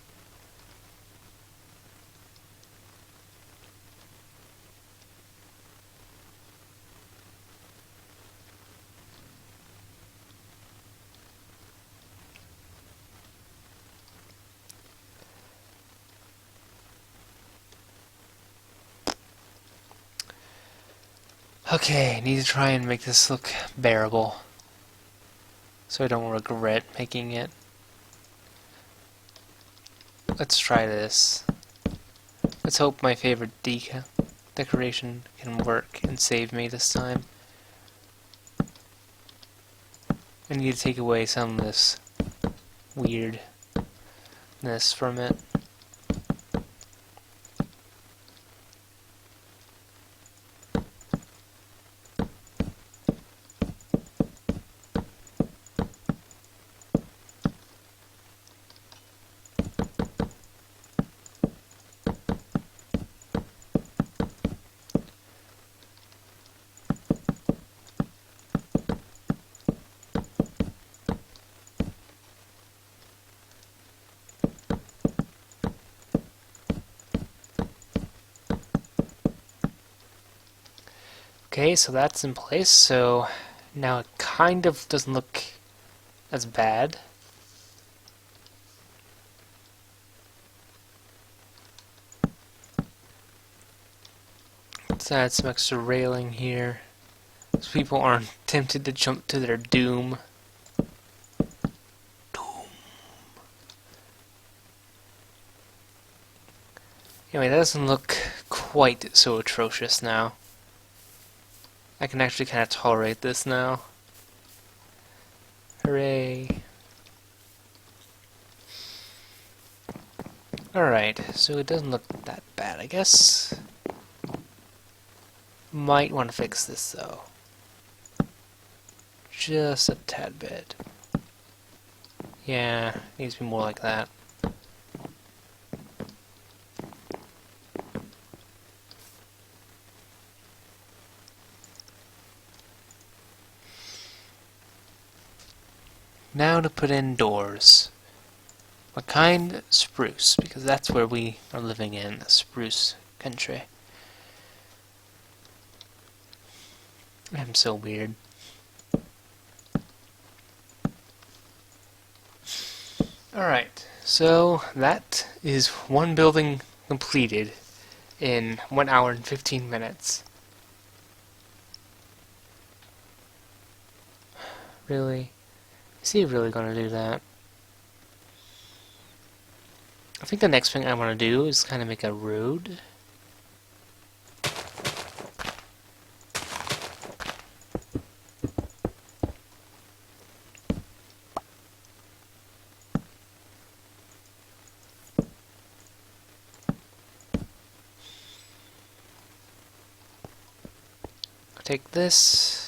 Okay, need to try and make this look bearable, so I don't regret making it. Let's try this. Let's hope my favorite decoration can work and save me this time. I need to take away some of this weirdness from it. Okay, so that's in place, so now it kind of doesn't look as bad. Let's add some extra railing here, so people aren't tempted to jump to their doom. Anyway, that doesn't look quite so atrocious now. I can actually kind of tolerate this now. Hooray. Alright, so it doesn't look that bad, I guess. Might want to fix this, though. Just a tad bit. Yeah, needs to be more like that. Now to put in doors. What kind? Spruce, because that's where we are living in, the spruce country. I'm so weird. Alright, so that is one building completed in 1 hour and 15 minutes. Really? Is he really gonna do that? I think the next thing I want to do is kind of make a road. I'll take this.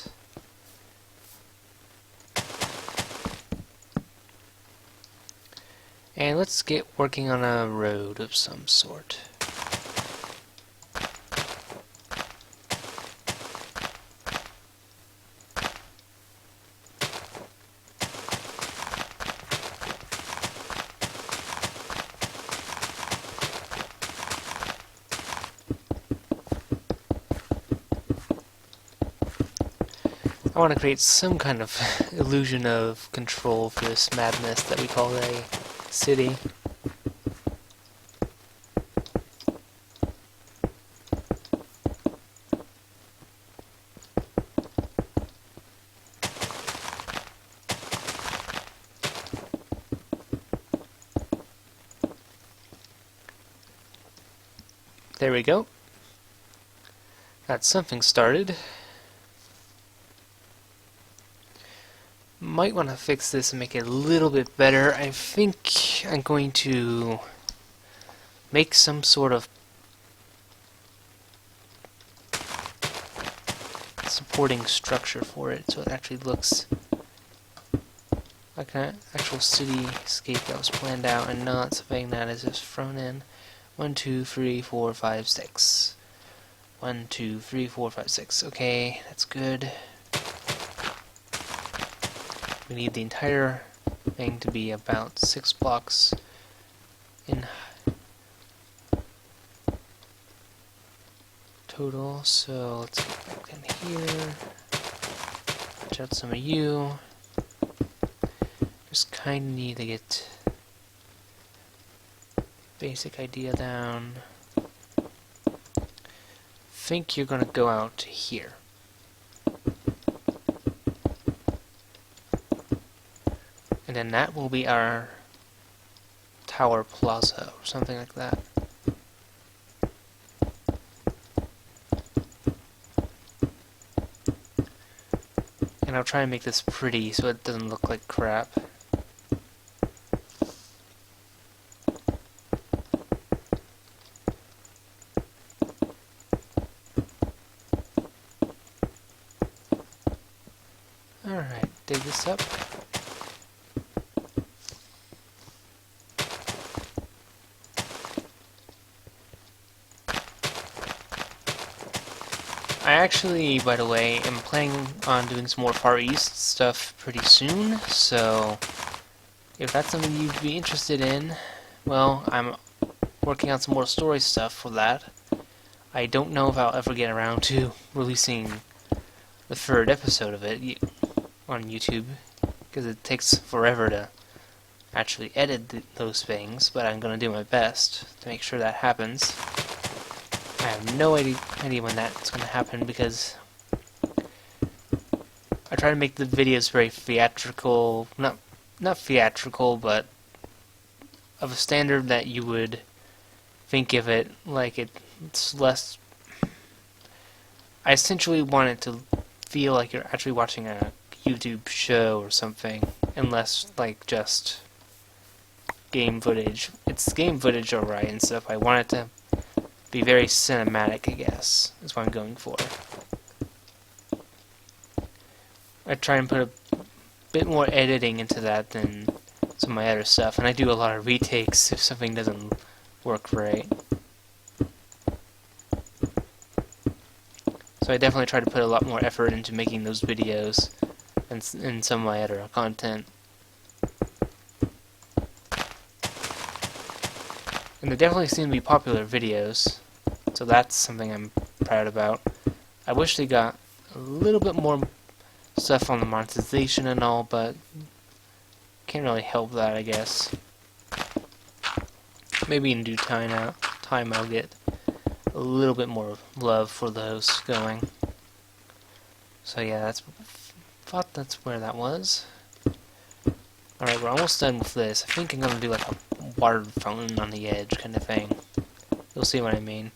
And let's get working on a road of some sort. I want to create some kind of illusion of control for this madness that we call a city. There we go. Got something started. Might want to fix this and make it a little bit better. I think I'm going to make some sort of supporting structure for it so it actually looks like an actual cityscape that was planned out and not something that is just thrown in. 1, 2, 3, 4, 5, 6. 1, 2, 3, 4, 5, 6. Okay, that's good. We need the entire thing to be about 6 blocks in total. So let's get back in here. Watch out some of you. Just kind of need to get basic idea down. Think you're gonna go out to here. And then that will be our tower plaza or something like that. And I'll try and make this pretty so it doesn't look like crap. Alright, dig this up. I actually, by the way, am planning on doing some more Far East stuff pretty soon, so if that's something you'd be interested in, well, I'm working on some more story stuff for that. I don't know if I'll ever get around to releasing the 3rd episode of it on YouTube, because it takes forever to actually edit those things, but I'm going to do my best to make sure that happens. I have no idea when that's going to happen, because I try to make the videos very theatrical, not theatrical, but of a standard that you would think of it like it's less. I essentially want it to feel like you're actually watching a YouTube show or something, and less like just game footage. It's game footage, alright, and stuff. I want it to be very cinematic, I guess, is what I'm going for. I try and put a bit more editing into that than some of my other stuff, and I do a lot of retakes if something doesn't work right. So I definitely try to put a lot more effort into making those videos than some of my other content. And they definitely seem to be popular videos, so that's something I'm proud about. I wish they got a little bit more stuff on the monetization and all, but can't really help that, I guess. Maybe in due time time I'll get a little bit more love for those going. So yeah, thought that's where that was. Alright, we're almost done with this. I think I'm gonna do like a water fountain on the edge kind of thing. You'll see what I mean.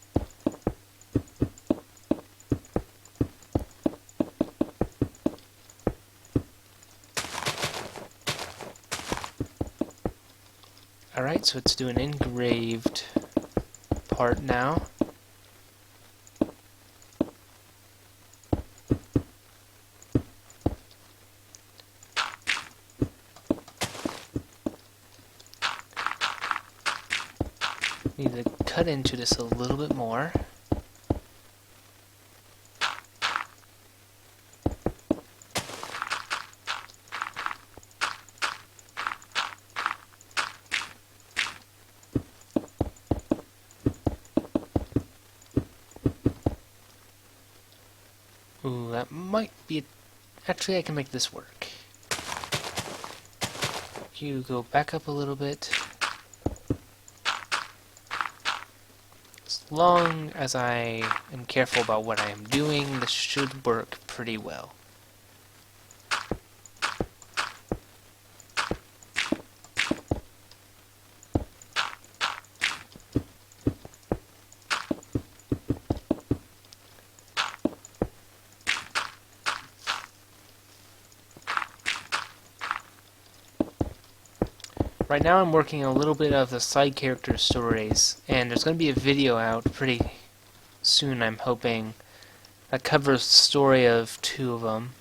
Alright, so it's doing engraved part now. Need to cut into this a little bit more. Ooh, that might be... Actually, I can make this work. You go back up a little bit. As long as I am careful about what I am doing, this should work pretty well. Right now I'm working a little bit of the side character stories, and there's going to be a video out pretty soon, I'm hoping, that covers the story of 2 of them.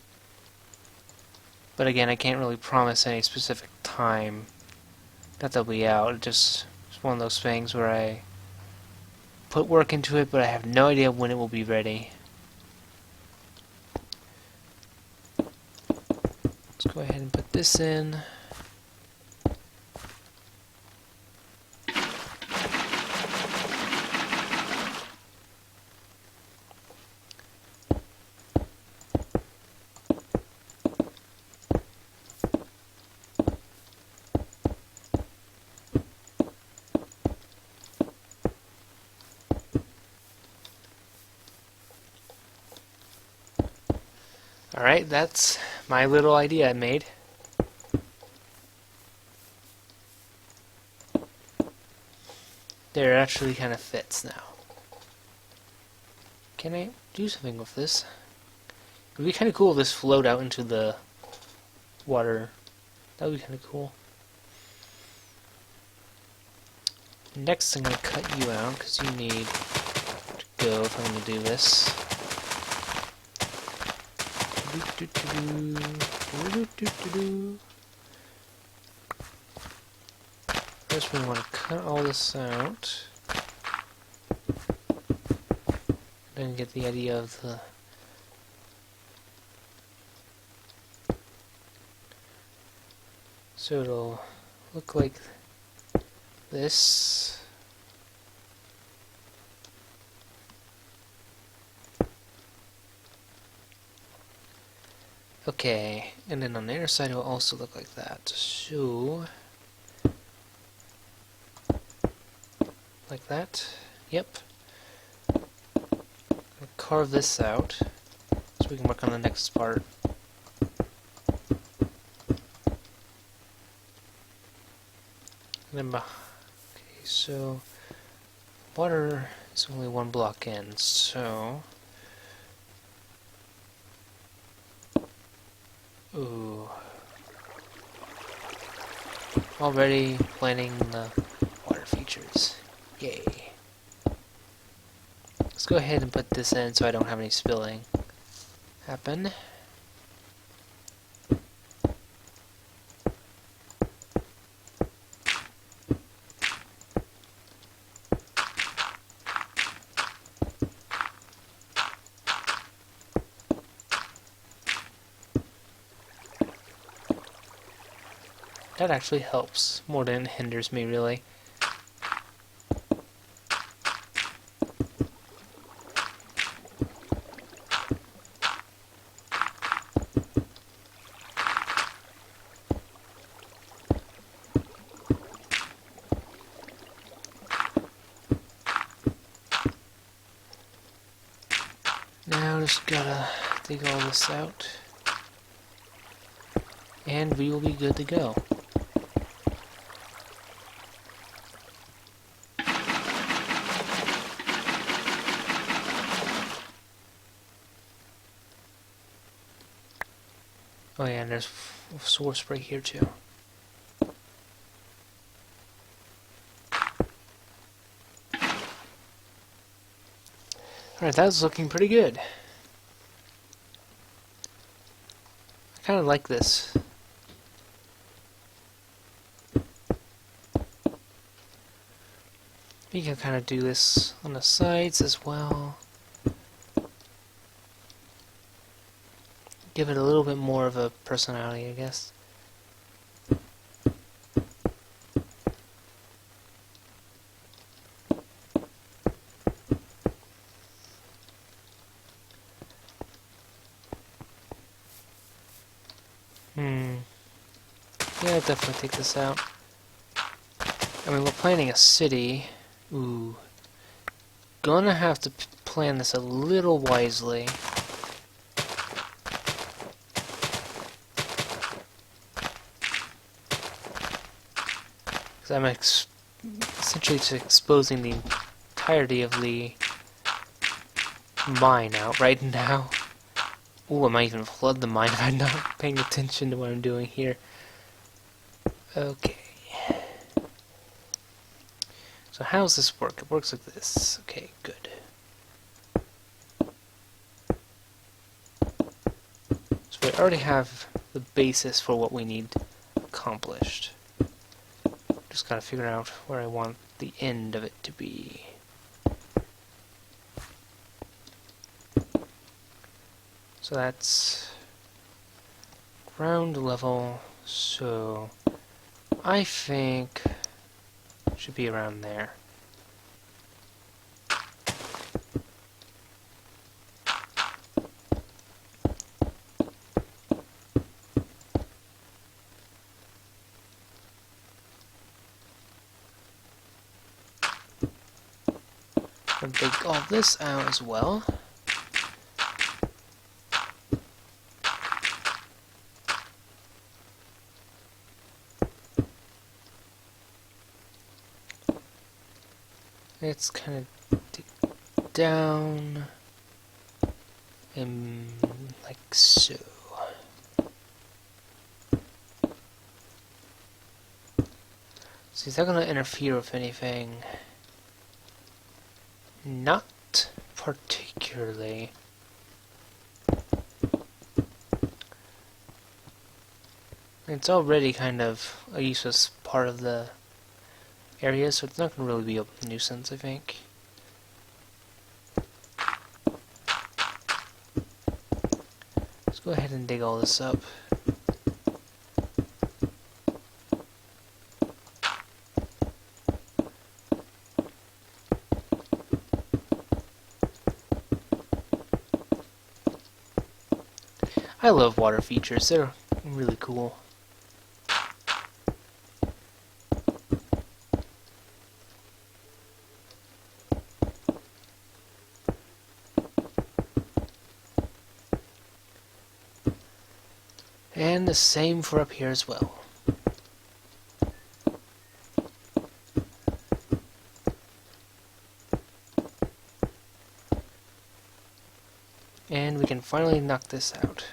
But again, I can't really promise any specific time that they'll be out. It's one of those things where I put work into it, but I have no idea when it will be ready. Let's go ahead and put this in. Alright, that's my little idea I made. There, it actually kind of fits now. Can I do something with this? It would be kind of cool if this flowed out into the water. That would be kind of cool. Next, I'm going to cut you out because you need to go if I'm going to do this. First, we want to cut all this out. Then get the idea of the... So it'll look like this. Okay, and then on the inner side it will also look like that. So, like that. Yep. I'll carve this out so we can work on the next part. And then, okay, so water is only 1 block in, so. Ooh. Already planning the water features. Yay. Let's go ahead and put this in so I don't have any spilling happen. That actually helps more than it hinders me, really. Just gotta dig all this out, and we will be good to go. Oh yeah, and there's a source right here too. Alright, that's looking pretty good. I kind of like this. We can kind of do this on the sides as well. Give it a little bit more of a personality, I guess. Yeah, I'll definitely take this out. I mean, we're planning a city. Ooh. Gonna have to plan this a little wisely. Because I'm essentially just exposing the entirety of the mine out right now. Ooh, I might even flood the mine if I'm not paying attention to what I'm doing here. Okay. So how does this work? It works like this. Okay, good. So we already have the basis for what we need accomplished. Just gotta figure out where I want the end of it to be. So that's ground level, so I think it should be around there. I'll take all this out as well. It's kind of dig down and like so. So is that going to interfere with anything? Not particularly. It's already kind of a useless part of the area, so it's not going to really be a nuisance, I think. Let's go ahead and dig all this up. I love water features, they're really cool. And the same for up here as well. And we can finally knock this out.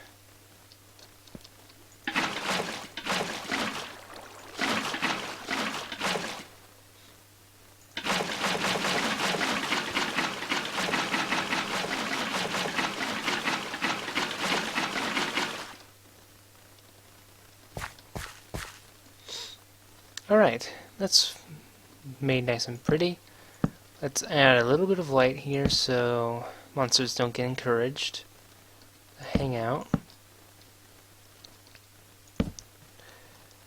Alright, that's made nice and pretty. Let's add a little bit of light here so monsters don't get encouraged to hang out.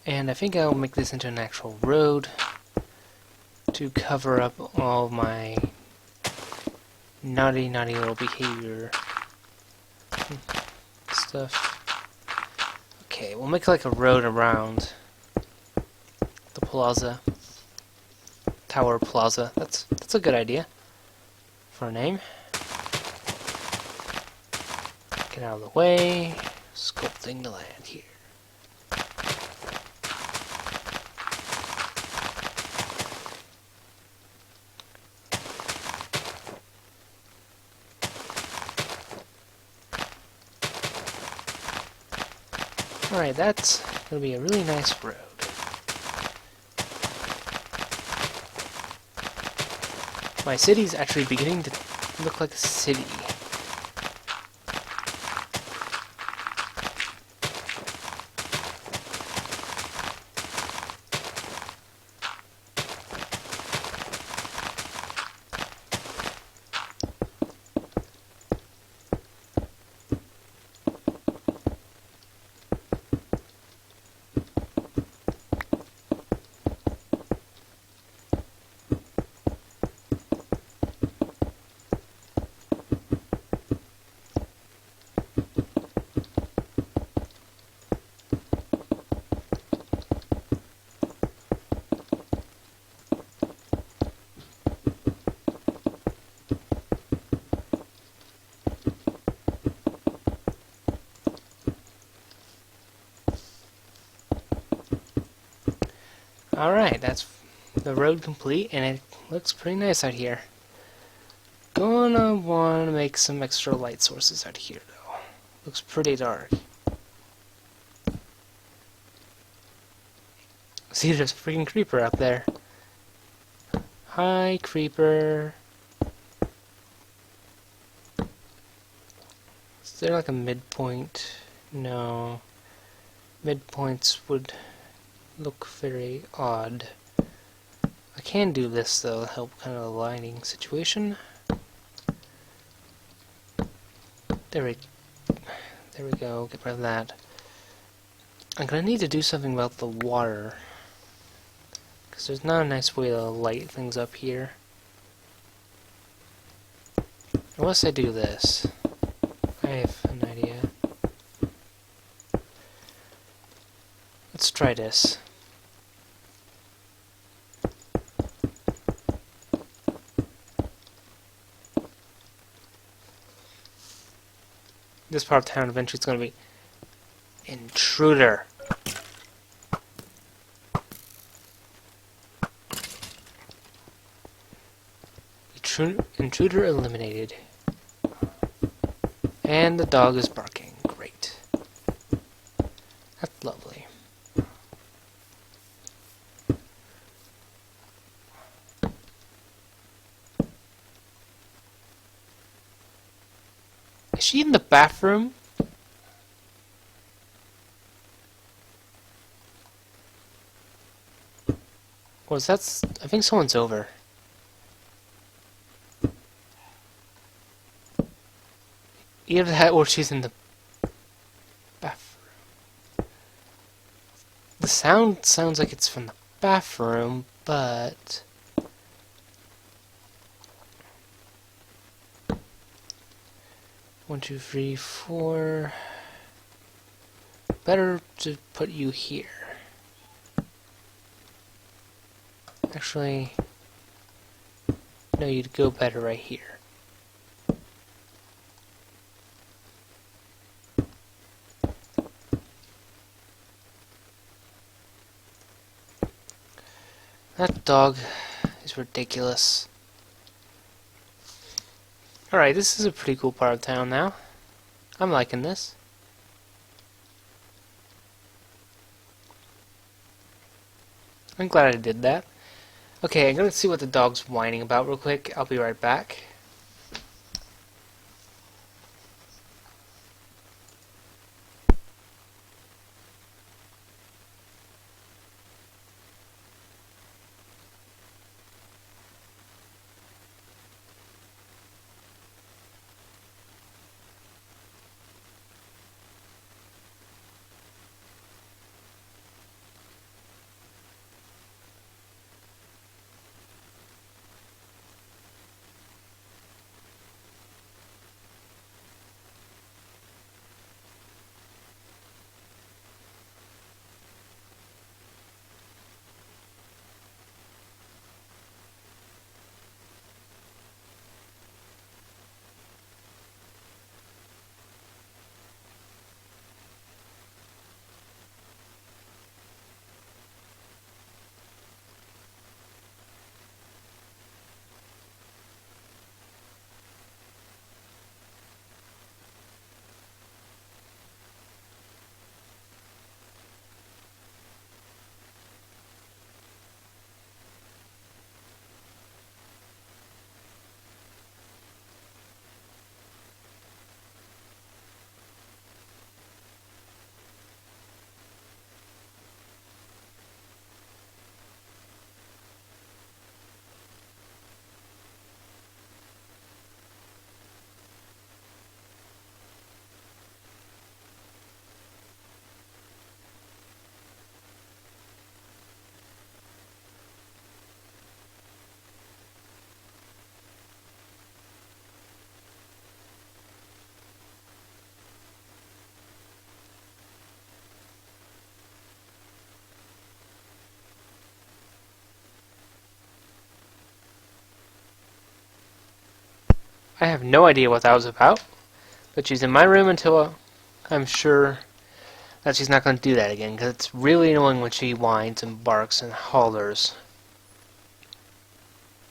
And I think I'll make this into an actual road to cover up all my naughty little behavior stuff. Okay, we'll make like a road around the Plaza. Tower Plaza. That's a good idea for a name. Get out of the way. Sculpting the land here. Alright, that's gonna be a really nice road. My city's actually beginning to look like a city. Alright, that's the road complete, and it looks pretty nice out here. Gonna wanna make some extra light sources out here, though. Looks pretty dark. See, there's a freaking creeper out there. Hi, creeper. Is there like a midpoint? No. Midpoints would look very odd. I can do this though, help kind of the lighting situation. There we go, get rid of that. I'm gonna need to do something about the water, because there's not a nice way to light things up here. Unless I do this. I have an idea. Let's try this. This part of town eventually is going to be intruder. Intruder eliminated. And the dog is barking. Great. That's lovely. Is she in the bathroom? Or is that... I think someone's over. Either that or she's in the bathroom. The sound sounds like it's from the bathroom, but... 1, 2, 3, 4. Better to put you here. Actually, no, you'd go better right here. That dog is ridiculous. Alright, this is a pretty cool part of town now. I'm liking this. I'm glad I did that. Okay, I'm gonna see what the dog's whining about real quick. I'll be right back. I have no idea what that was about, but she's in my room until I'm sure that she's not going to do that again, because it's really annoying when she whines and barks and hollers.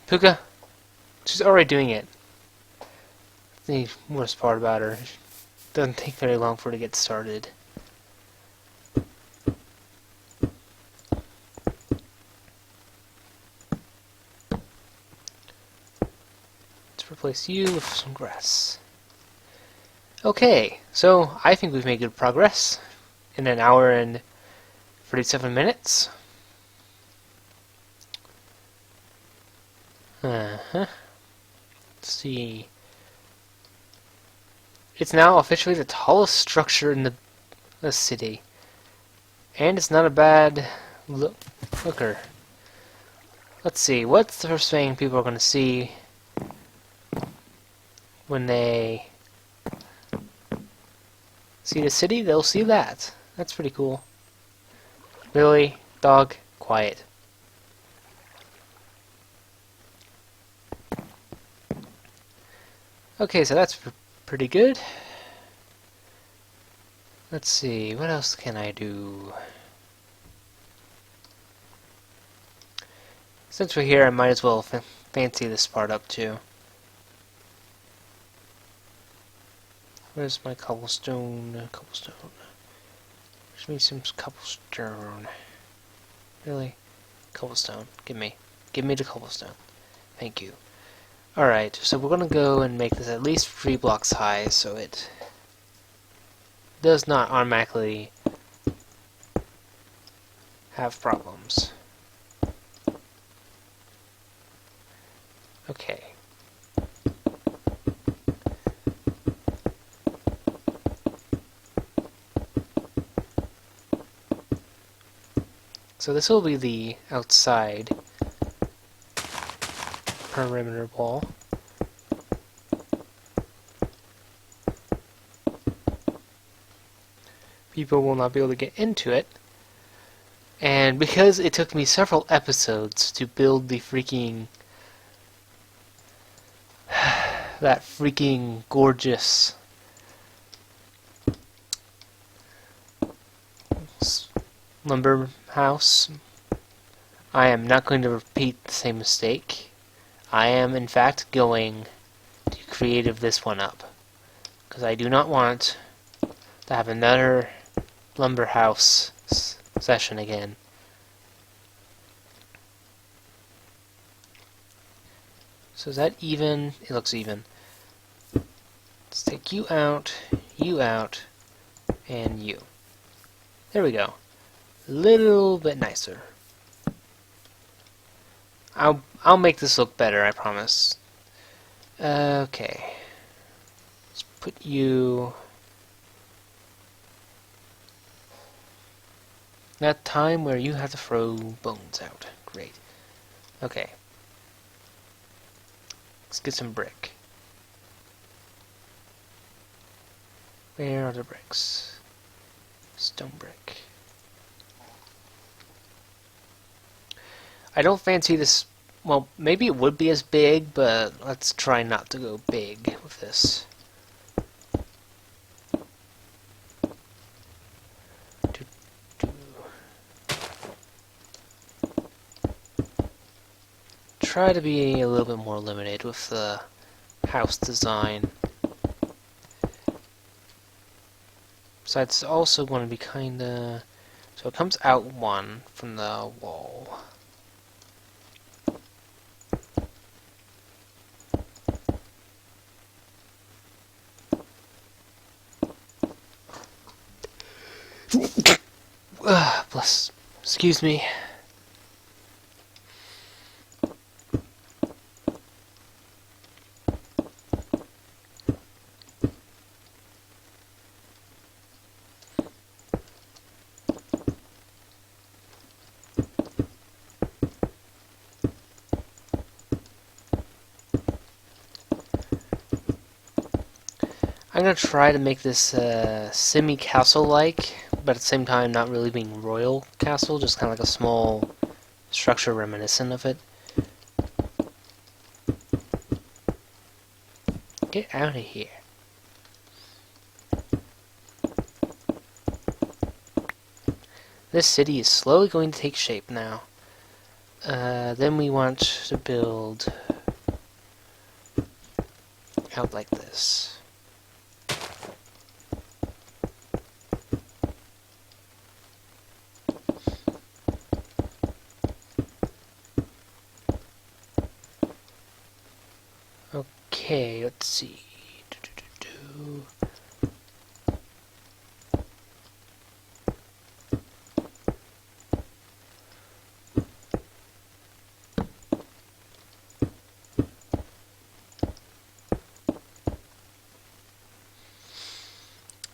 Puka, she's already doing it. The worst part about her, it doesn't take very long for her to get started. Let's replace you with some grass. Okay, so I think we've made good progress in an hour and 37 minutes. Let's see. It's now officially the tallest structure in the city. And it's not a bad looker. Let's see, what's the first thing people are going to see when they see the city? They'll see that. That's pretty cool. Really? Dog? Quiet. Okay, so that's pretty good. Let's see, what else can I do? Since we're here, I might as well fancy this part up too. Where's my cobblestone? Cobblestone. Give me some cobblestone. Really? Cobblestone. Give me the cobblestone. Thank you. Alright, so we're gonna go and make this at least 3 blocks high so it does not automatically have problems. Okay. So this will be the outside perimeter wall. People will not be able to get into it. And because it took me several episodes to build the freaking that freaking gorgeous lumber house, I am not going to repeat the same mistake. I am in fact going to creative this one up, because I do not want to have another lumber house session again. So is that even? It looks even. Let's take you out, and you. There we go. A little bit nicer. I'll make this look better, I promise. Okay. Let's put you... That time where you have to throw bones out. Great. Okay. Let's get some brick. Where are the bricks? Stone brick. I don't fancy this. Well, maybe it would be as big, but let's try not to go big with this. Try to be a little bit more limited with the house design. So it's also going to be kinda... So it comes out one from the wall. Bless. Excuse me. I'm going to try to make this semi-castle-like, but at the same time not really being royal castle, just kind of like a small structure reminiscent of it. Get out of here. This city is slowly going to take shape now. Then we want to build out like this. Okay, let's see.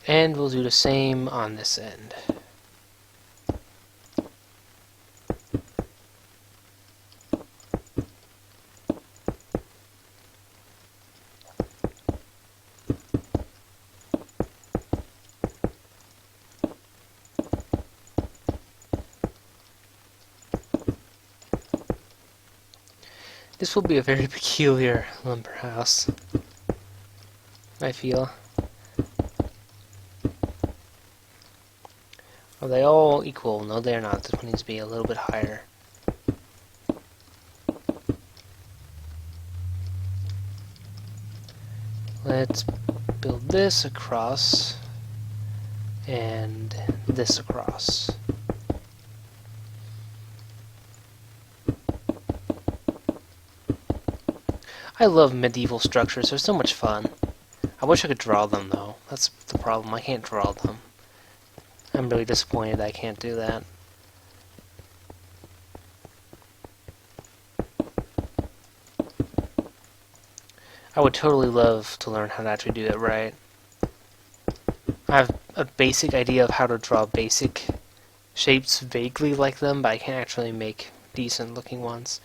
And we'll do the same on this end. This will be a very peculiar lumber house, I feel. Are they all equal? No, they're not. This one needs to be a little bit higher. Let's build this across and this across. I love medieval structures. They're so much fun. I wish I could draw them, though. That's the problem. I can't draw them. I'm really disappointed I can't do that. I would totally love to learn how to actually do it right. I have a basic idea of how to draw basic shapes vaguely like them, but I can't actually make decent looking ones.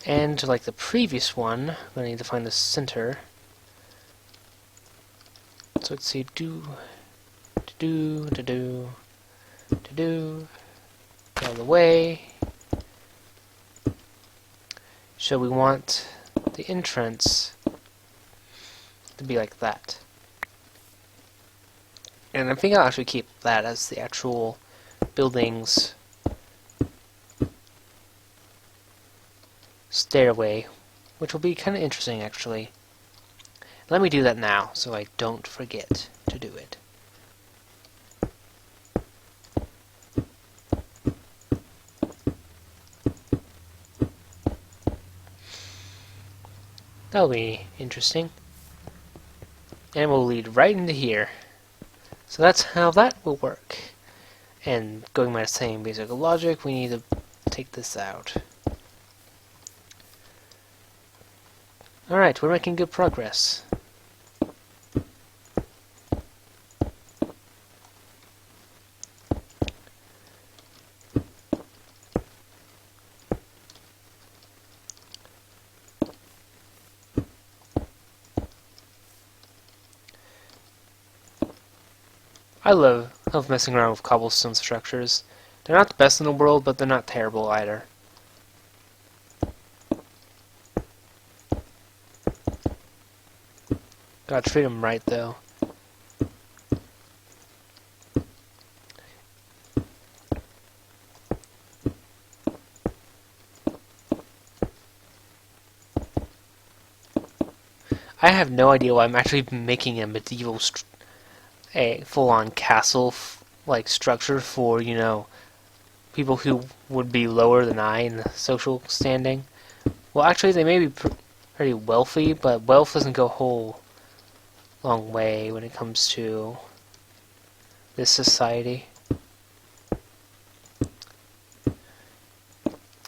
And like the previous one, I'm going to need to find the center. So let's see, all the way. So we want the entrance to be like that. And I think I'll actually keep that as the actual building's stairway, which will be kind of interesting actually. Let me do that now so I don't forget to do it. That'll be interesting. And we'll lead right into here. So that's how that will work. And going by the same basic logic, we need to take this out. Alright, we're making good progress. I love messing around with cobblestone structures. They're not the best in the world, but they're not terrible either. Gotta treat them right, though. I have no idea why I'm actually making a medieval, a full-on castle-like structure for, you know, people who would be lower than I in the social standing. Well, actually, they may be pretty wealthy, but wealth doesn't go a whole long way when it comes to this society.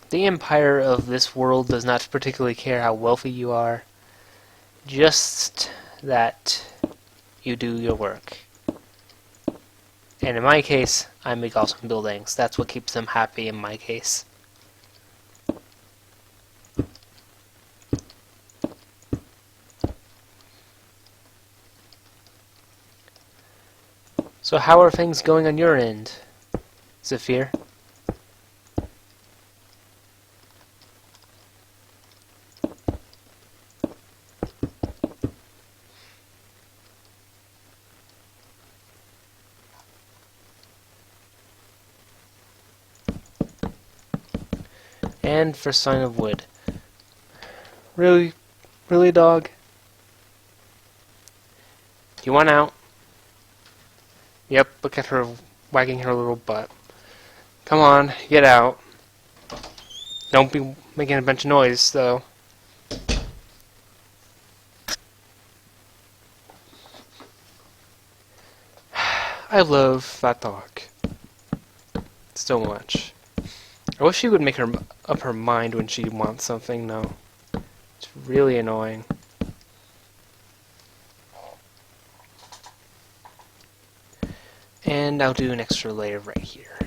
The empire of this world does not particularly care how wealthy you are, just that you do your work. And in my case, I make awesome buildings. That's what keeps them happy in my case. So how are things going on your end, Zephyr? And first sign of wood. Really? Really, dog? Do you want out? Yep, look at her wagging her little butt. Come on, get out. Don't be making a bunch of noise, though. I love that dog so much. I wish she would make up her mind when she wants something, though. It's really annoying. And I'll do an extra layer right here.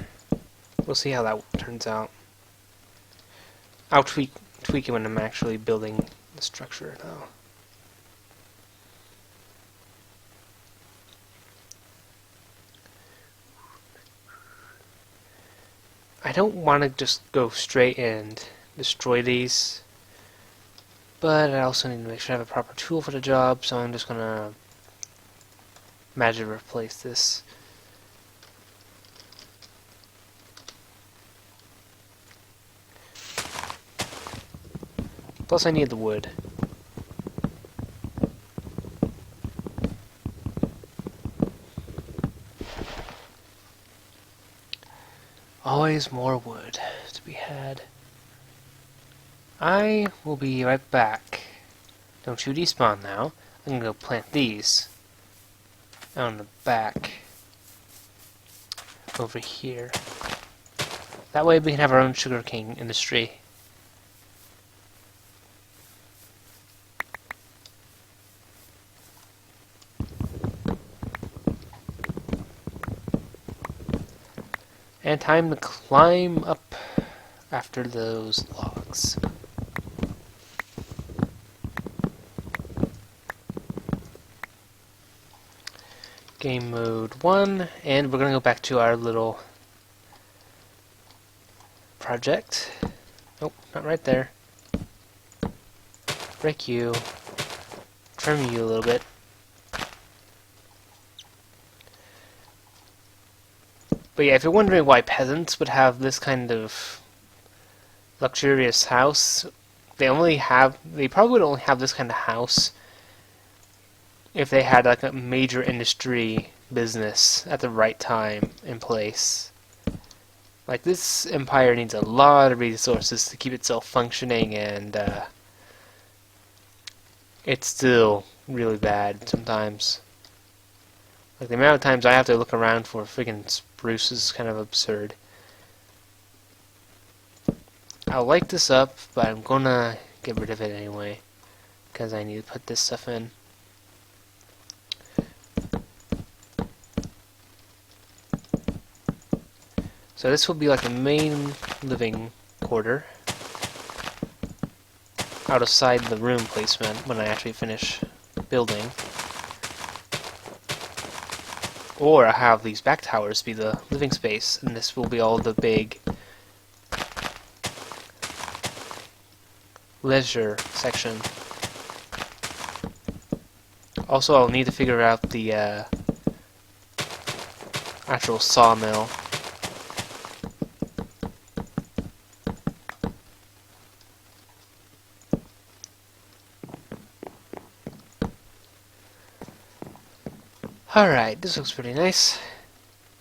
We'll see how that turns out. I'll tweak it when I'm actually building the structure, though. I don't want to just go straight and destroy these, but I also need to make sure I have a proper tool for the job, so I'm just gonna magically replace this. Plus I need the wood. Always more wood to be had. I will be right back. Don't you despawn now. I'm gonna go plant these on the back over here. That way we can have our own sugarcane industry. And time to climb up after those logs. Game mode 1, and we're gonna go back to our little project. Nope, not right there. Break you. Trim you a little bit. But yeah, if you're wondering why peasants would have this kind of luxurious house, they probably would only have this kind of house if they had like a major industry business at the right time in place. Like, this empire needs a lot of resources to keep itself functioning, and it's still really bad sometimes. Like, the amount of times I have to look around for friggin' spruce is kind of absurd. I'll light this up, but I'm gonna get rid of it anyway, because I need to put this stuff in. So this will be like the main living quarter, outside the room placement when I actually finish building. Or I have these back towers be the living space, and this will be all the big leisure section. Also, I'll need to figure out the actual sawmill. Alright, this looks pretty nice.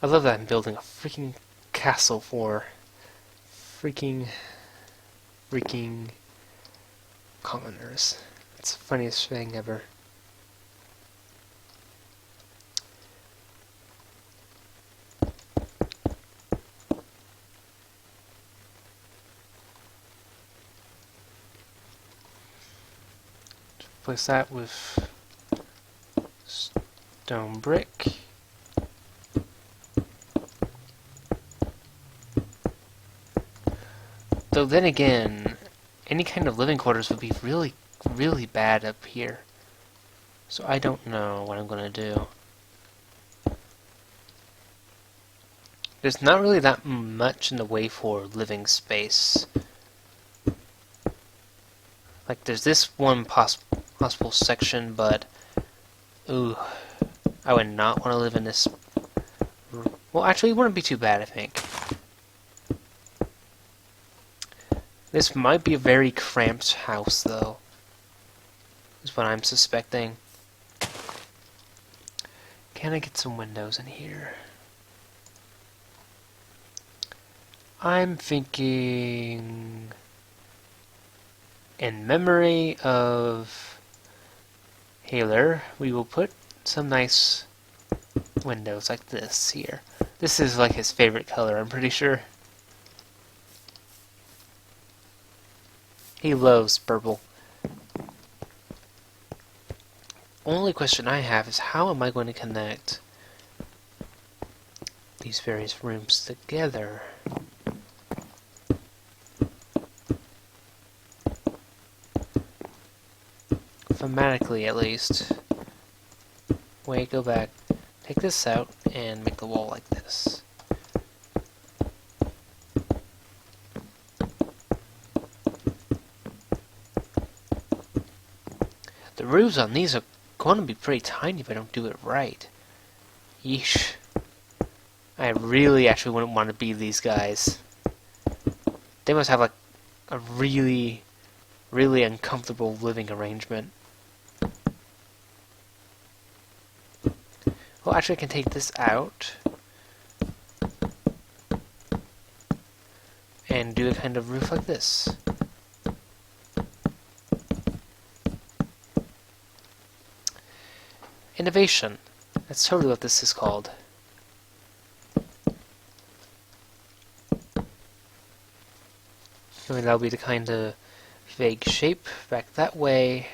I love that I'm building a freaking castle for freaking commoners. It's the funniest thing ever. Replace that with stone brick. Though then again, any kind of living quarters would be really, really bad up here. So I don't know what I'm gonna do. There's not really that much in the way for living space. Like, there's this one possible section, but ooh, I would not want to live in this. Well, actually, it wouldn't be too bad, I think. This might be a very cramped house, though, is what I'm suspecting. Can I get some windows in here? I'm thinking, in memory of Haler, we will put some nice windows like this here. This is like his favorite color, I'm pretty sure. He loves purple. Only question I have is how am I going to connect these various rooms together? Thematically, at least. Wait, go back. Take this out and make the wall like this. The roofs on these are going to be pretty tiny if I don't do it right. Yeesh. I really actually wouldn't want to be these guys. They must have like a really, really uncomfortable living arrangement. Well, actually I can take this out and do a kind of roof like this. Innovation. That's totally what this is called. I mean, that'll be the kind of vague shape back that way,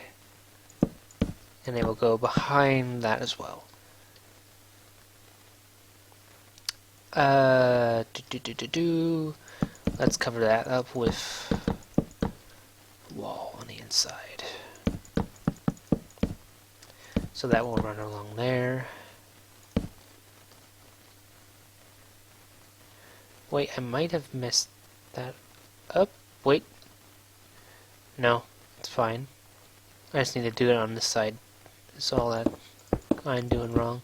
and they will go behind that as well. Let's cover that up with wall on the inside. So that will run along there. Wait, I might have messed that up. Wait. No, it's fine. I just need to do it on this side. That's all that I'm doing wrong.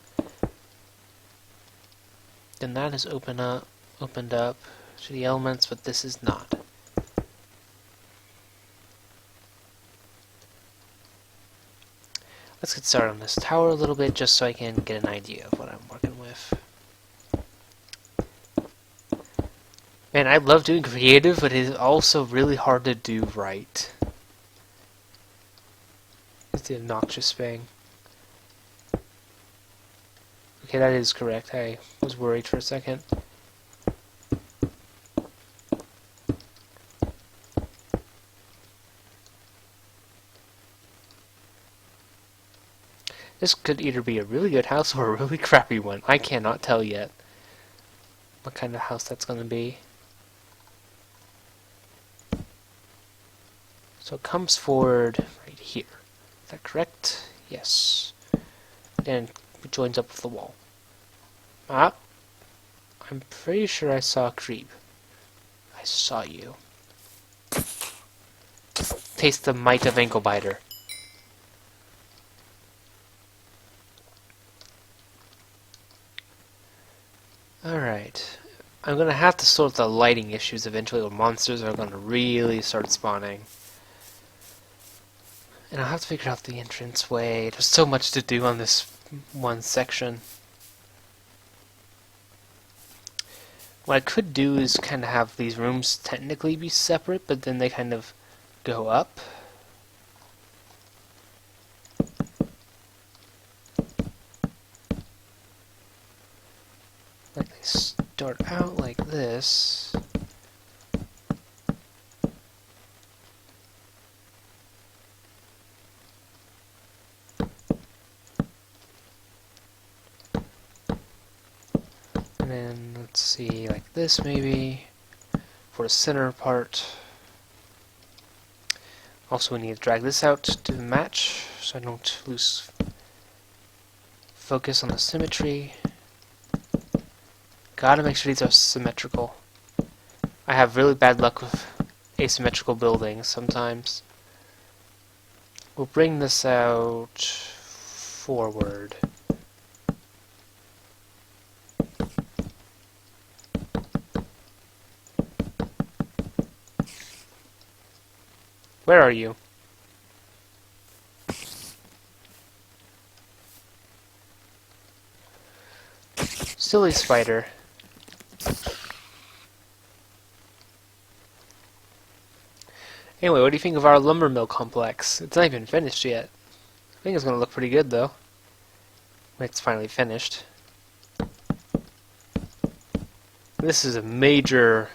Then that is opened up to the elements, but this is not. Let's get started on this tower a little bit, just so I can get an idea of what I'm working with. Man, I love doing creative, but it is also really hard to do right. It's the obnoxious thing. Okay, that is correct. I was worried for a second. This could either be a really good house or a really crappy one. I cannot tell yet what kind of house that's going to be. So it comes forward right here. Is that correct? Yes. Then it joins up with the wall. Ah, I'm pretty sure I saw a creep. I saw you. Taste the might of ankle biter. Alright. I'm gonna have to sort the lighting issues eventually, or monsters are gonna really start spawning. And I'll have to figure out the entrance way. There's so much to do on this one section. What I could do is kind of have these rooms technically be separate, but then they kind of go up. Like they start out like this. And then, let's see, like this maybe, for the center part. Also, we need to drag this out to match, so I don't lose focus on the symmetry. Gotta make sure these are symmetrical. I have really bad luck with asymmetrical buildings sometimes. We'll bring this out forward. Where are you? Silly spider. Anyway, what do you think of our Lumbermill complex? It's not even finished yet. I think it's going to look pretty good, though. When it's finally finished. This is a major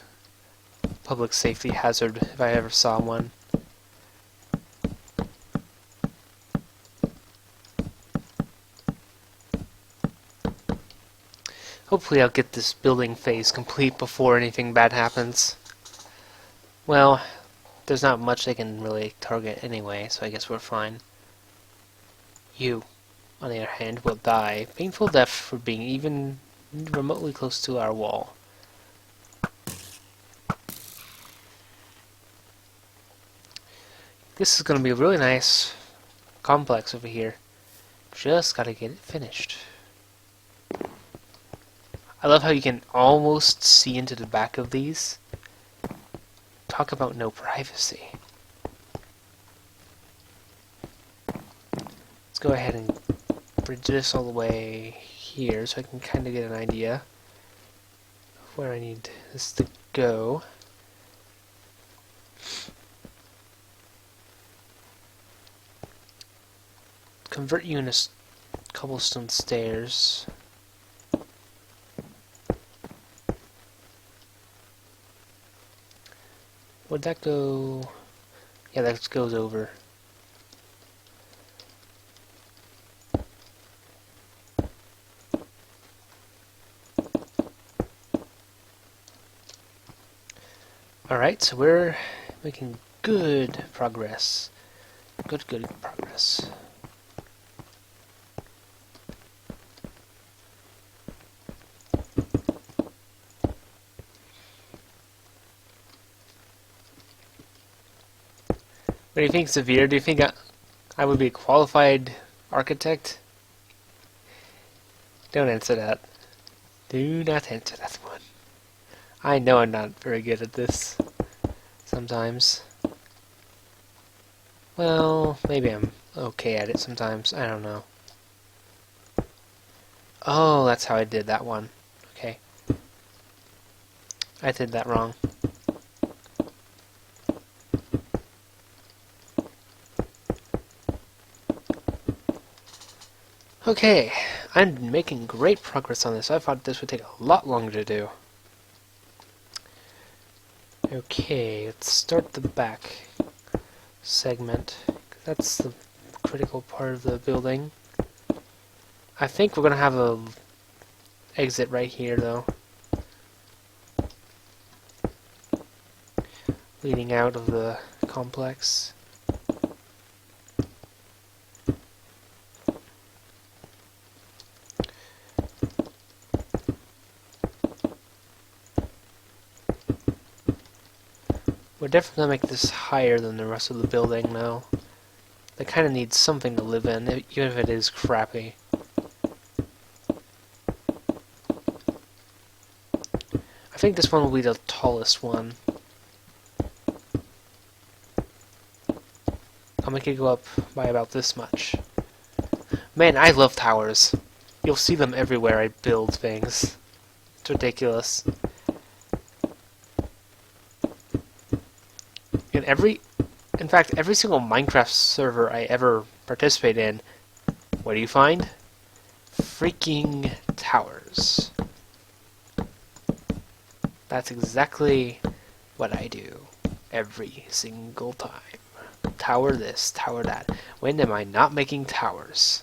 public safety hazard, if I ever saw one. Hopefully I'll get this building phase complete before anything bad happens. Well, there's not much they can really target anyway, so I guess we're fine. You, on the other hand, will die. Painful death for being even remotely close to our wall. This is going to be a really nice complex over here. Just gotta get it finished. I love how you can almost see into the back of these. Talk about no privacy. Let's go ahead and bridge this all the way here so I can kind of get an idea of where I need this to go. Convert you into cobblestone stairs. Would that go? Yeah, that goes over. Alright, so we're making good progress. Good progress. What do you think, Severe? Do you think I would be a qualified architect? Don't answer that. Do not answer that one. I know I'm not very good at this. Sometimes. Well, maybe I'm okay at it sometimes. I don't know. Oh, that's how I did that one. Okay. I did that wrong. Okay, I'm making great progress on this. I thought this would take a lot longer to do. Okay, let's start the back segment. That's the critical part of the building. I think we're gonna have a exit right here, though, leading out of the complex. We're definitely going to make this higher than the rest of the building now. They kind of need something to live in, even if it is crappy. I think this one will be the tallest one. I'll make it go up by about this much. Man, I love towers. You'll see them everywhere I build things. It's ridiculous. In fact, every single Minecraft server I ever participate in, what do you find? Freaking towers. That's exactly what I do every single time. Tower this, tower that. When am I not making towers?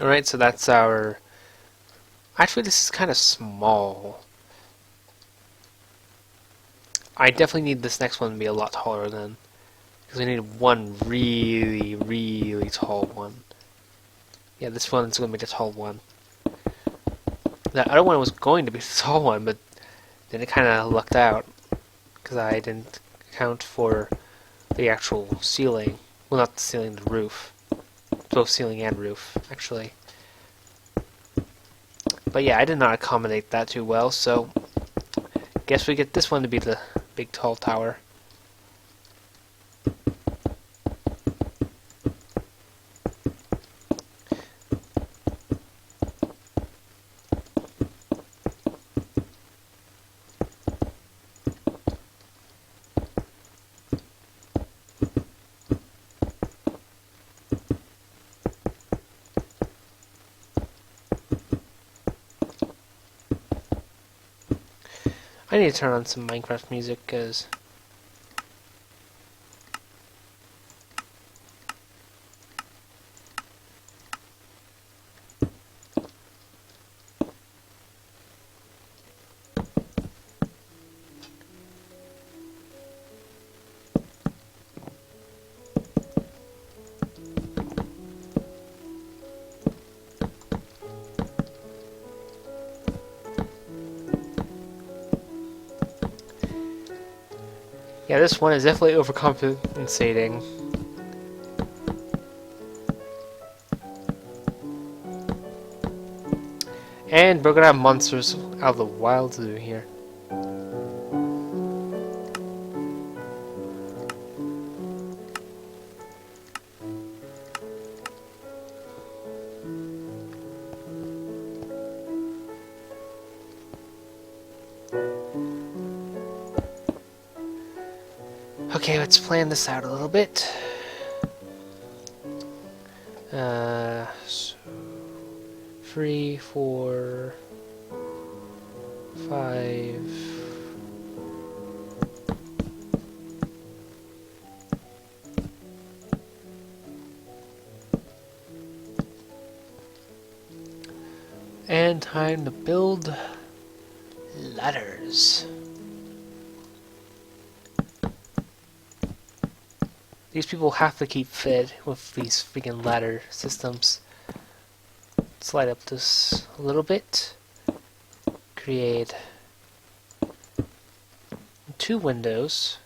Alright, so that's our... Actually, this is kind of small. I definitely need this next one to be a lot taller then. Because we need one really, really tall one. Yeah, this one's going to be the tall one. The other one was going to be the tall one, but then it kind of lucked out. Because I didn't account for the actual ceiling. Well, not the ceiling, the roof. Both ceiling and roof, actually. But yeah, I did not accommodate that too well, so guess we get this one to be the big tall tower. I need to turn on some Minecraft music, because yeah, this one is definitely overcompensating. And we're gonna have monsters out of the wild zoo here. Okay, let's plan this out a little bit. So 3, 4, 5. And time to build ladders. These people have to keep fed with these freaking ladder systems. Slide up this a little bit. Create 2 windows.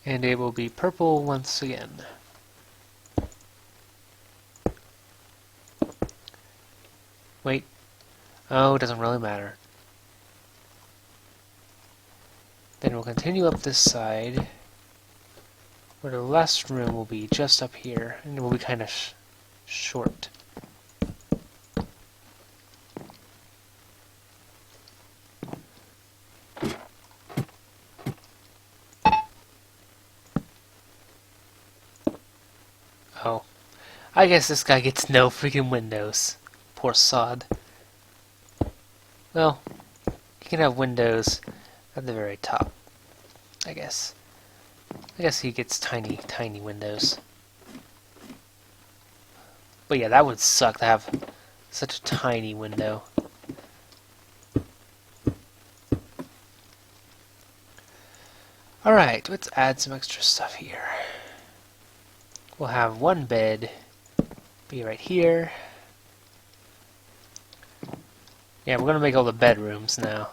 And it will be purple once again. Wait. Oh, it doesn't really matter. Then we'll continue up this side, where the last room will be just up here, and it will be kind of short. Oh. I guess this guy gets no freaking windows. Poor sod. Well, you can have windows at the very top, I guess. I guess he gets tiny, tiny windows. But yeah, that would suck to have such a tiny window. Alright, let's add some extra stuff here. We'll have one bed be right here. Yeah, we're gonna make all the bedrooms now.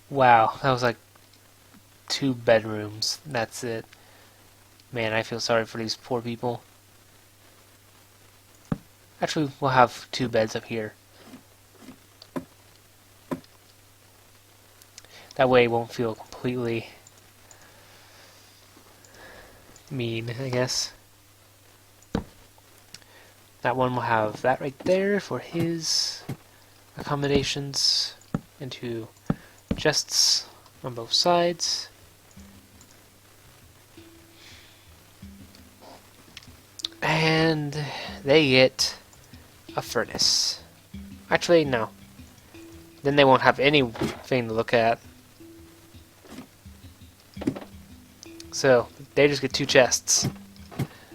Wow, that was like 2 bedrooms. That's it. Man, I feel sorry for these poor people. Actually, we'll have 2 beds up here. That way it won't feel completely mean, I guess. That one will have that right there for his accommodations, and 2 chests on both sides. And they get a furnace. Actually, no. Then they won't have anything to look at. So, they just get 2 chests.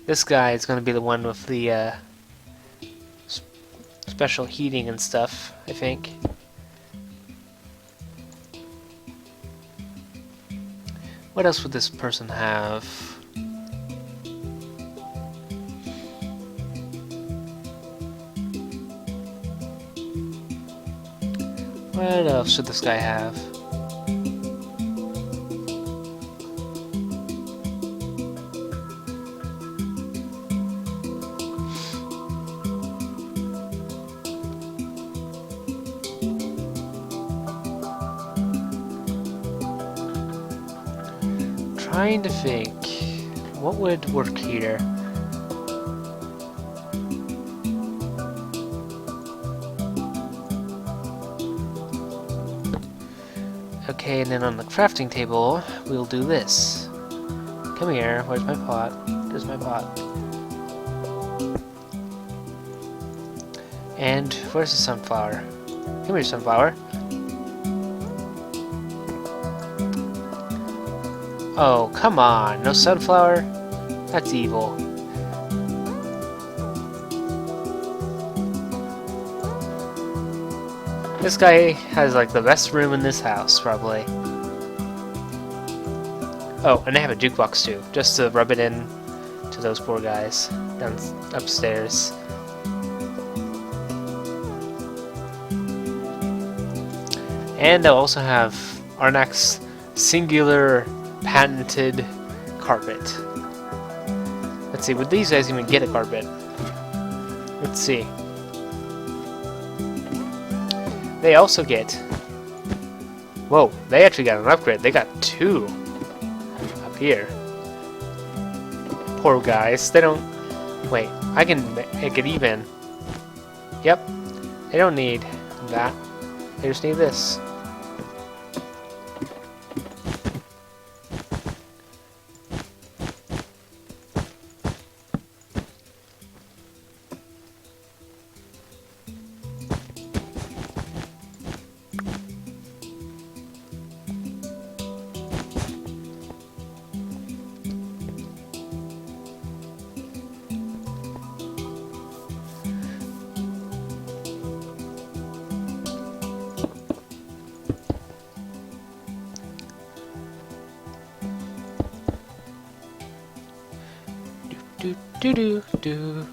This guy is going to be the one with the special heating and stuff, I think. What else would this person have? What else should this guy have? trying to think what would work here. Okay, and then on the crafting table, we'll do this. Come here, where's my pot? There's my pot. And where's the sunflower? Come here, sunflower. Oh, come on, no sunflower? That's evil. This guy has like the best room in this house, probably. Oh, and I have a jukebox too, just to rub it in to those poor guys down upstairs. And I'll also have Arnak's singular patented carpet. Let's see, would these guys even get a carpet? Let's see. They also get... Whoa, they actually got an upgrade. They got 2 up here. Poor guys. They don't... Wait, I can make it even. Yep. They don't need that. They just need this. Do do do do.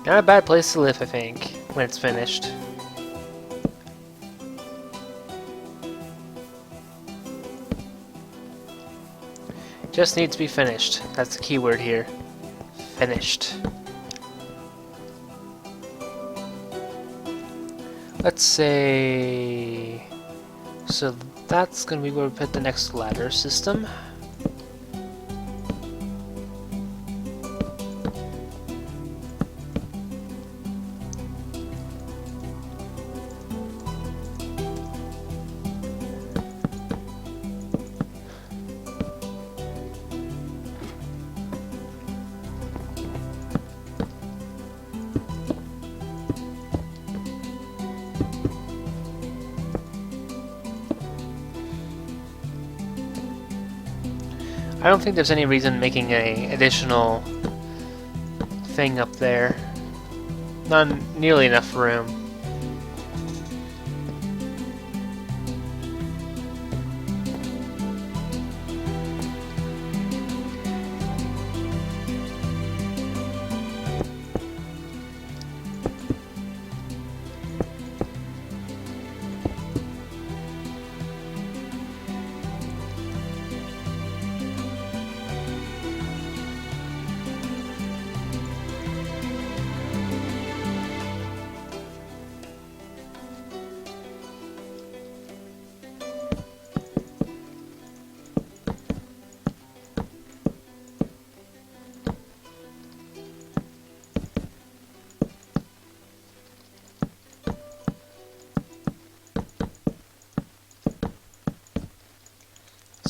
Not a bad place to live, I think, when it's finished. Just needs to be finished. That's the key word here. Finished. Let's say... So that's going to be where we put the next ladder system. I don't think there's any reason making an additional thing up there. Not nearly enough room.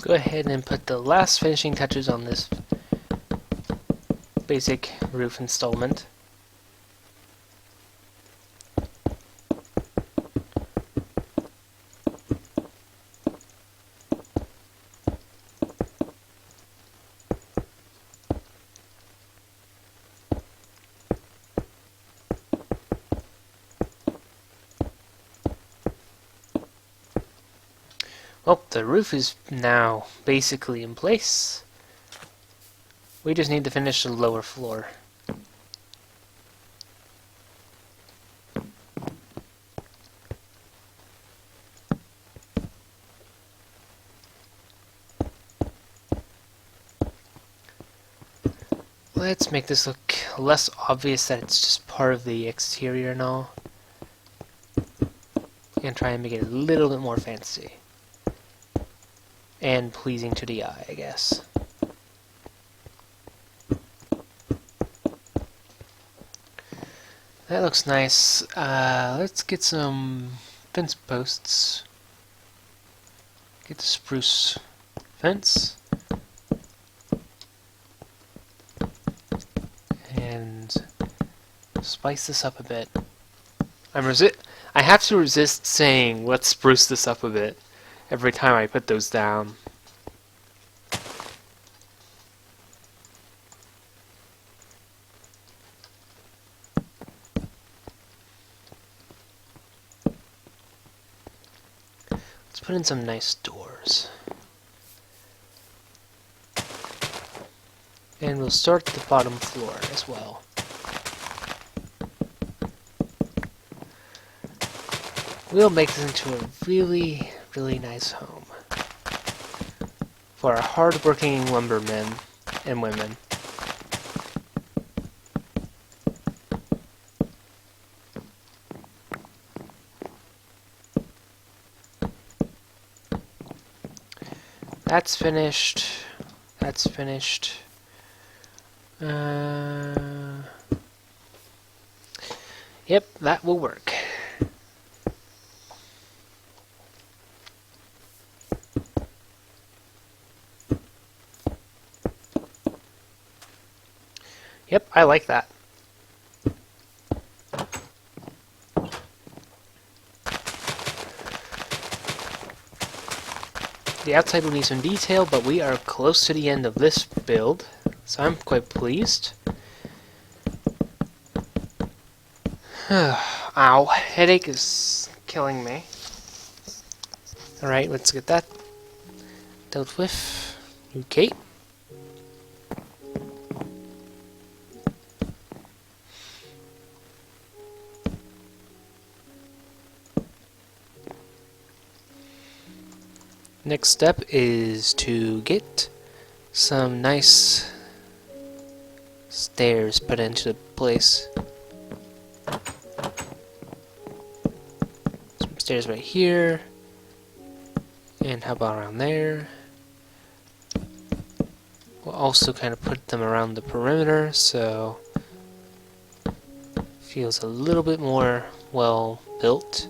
Go ahead and put the last finishing touches on this basic roof installment. Well, the roof is now basically in place. We just need to finish the lower floor. Let's make this look less obvious that it's just part of the exterior and all. and try and make it a little bit more fancy. And pleasing to the eye, I guess. That looks nice. Let's get some fence posts. Get the spruce fence. And spice this up a bit. I have to resist saying, let's spruce this up a bit, every time I put those down. Let's put in some nice doors. And we'll start the bottom floor as well. We'll make this into a really, really nice home for our hard-working lumbermen and women. That's finished. That's finished. Yep, that will work. Yep, I like that. The outside will need some detail, but we are close to the end of this build, so I'm quite pleased. Ow, headache is killing me. Alright, let's get that dealt with. Okay. Next step is to get some nice stairs put into place. Some stairs right here. And how about around there? We'll also kind of put them around the perimeter so it feels a little bit more well built.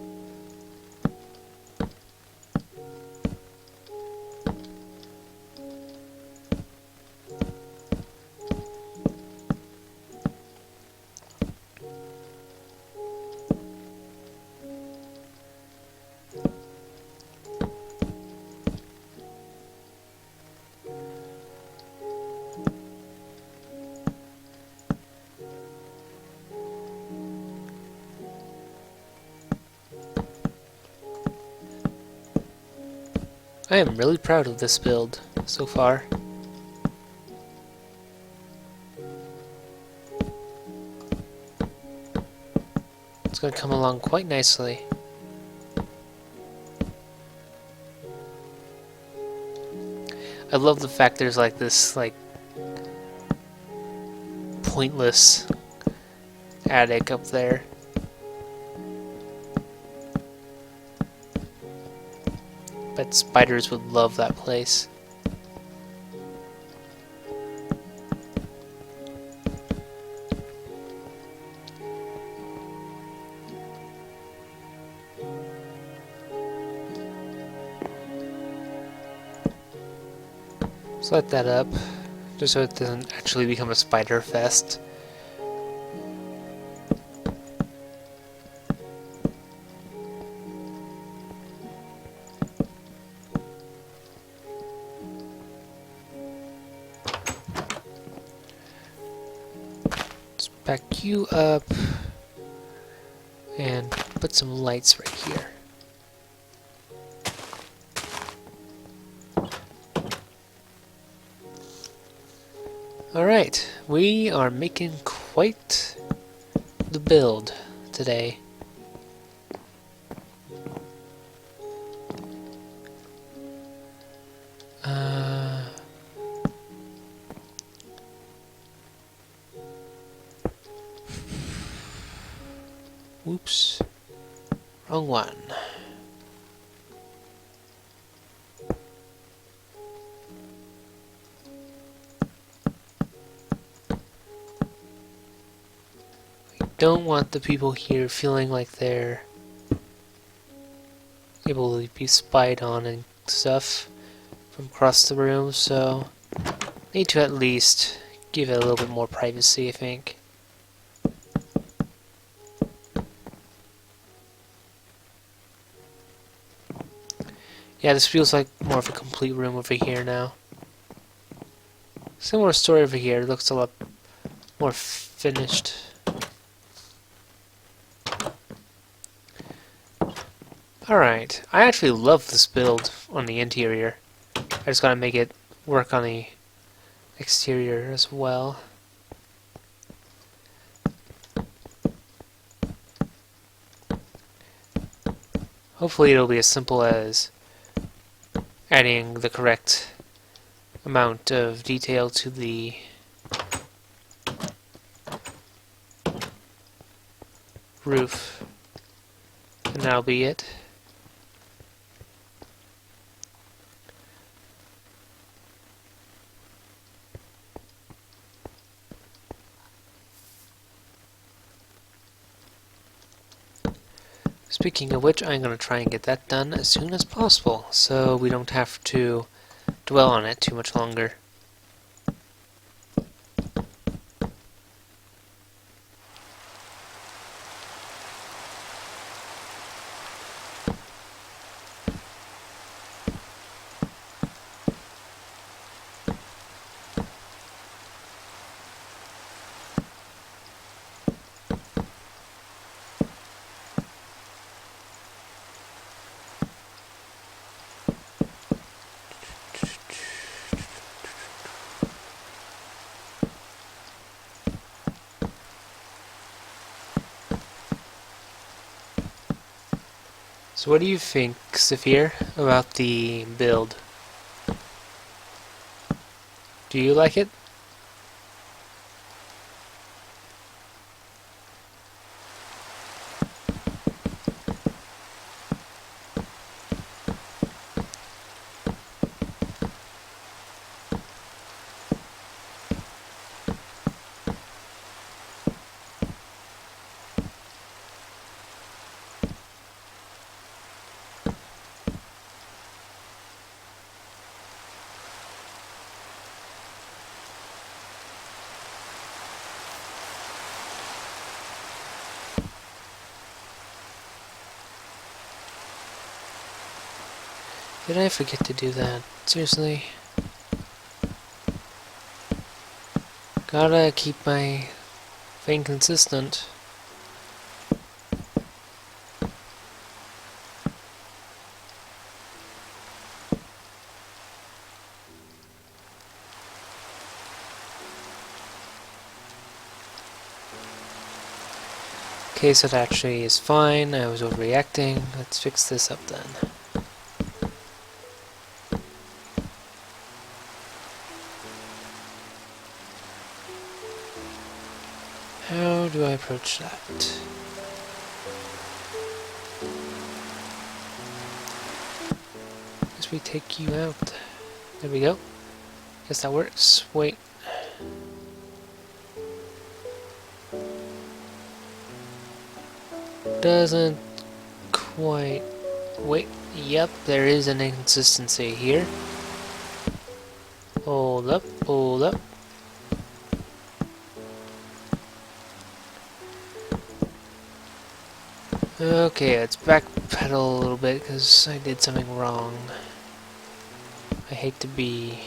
I am really proud of this build so far. It's going to come along quite nicely. I love the fact there's like this pointless attic up there. Bet spiders would love that place. Set that up, just so it doesn't actually become a spider fest. Let's back you up and put some lights right here. Alright, we are making quite the build today. Oops, wrong one. don't want the people here feeling like they're able to be spied on and stuff from across the room, so need to at least give it a little bit more privacy, I think. Yeah, this feels like more of a complete room over here now. Similar story over here, it looks a lot more finished. Alright, I actually love this build on the interior. I just gotta make it work on the exterior as well. Hopefully it'll be as simple as adding the correct amount of detail to the roof, and that'll be it. Speaking of which, I'm going to try and get that done as soon as possible, so we don't have to dwell on it too much longer. So what do you think, Saphir, about the build? Do you like it? Did I forget to do that? Seriously? Gotta keep my thing consistent. Okay, so that actually is fine. I was overreacting. Let's fix this up then. How do I approach that? Guess we take you out. There we go. Guess that works. Wait. Doesn't quite... Wait. Yep, there is an inconsistency here. Hold up, hold up. Okay, let's backpedal a little bit because I did something wrong. I hate to be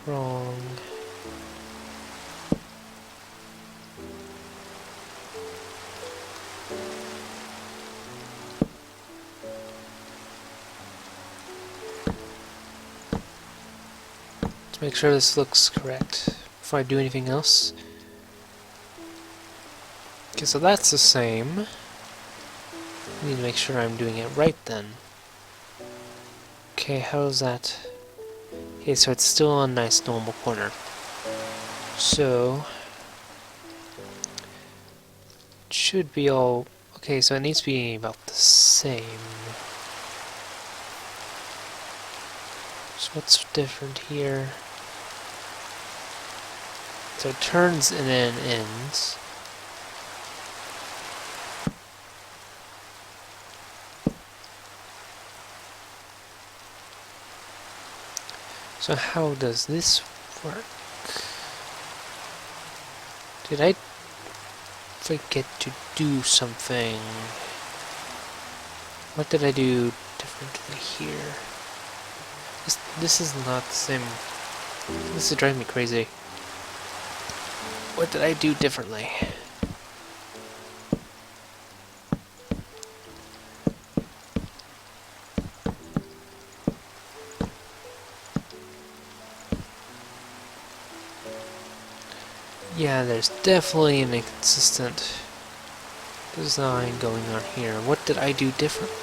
wrong. Let's make sure this looks correct before I do anything else. Okay, so that's the same. I need to make sure I'm doing it right then. Okay, how's that? Okay, so it's still a nice normal corner. So it should be all okay, so it needs to be about the same. So what's different here? So it turns and then ends. So how does this work? Did I forget to do something? What did I do differently here? This is not the same. This is driving me crazy. What did I do differently? Yeah, there's definitely an inconsistent design going on here. What did I do differently?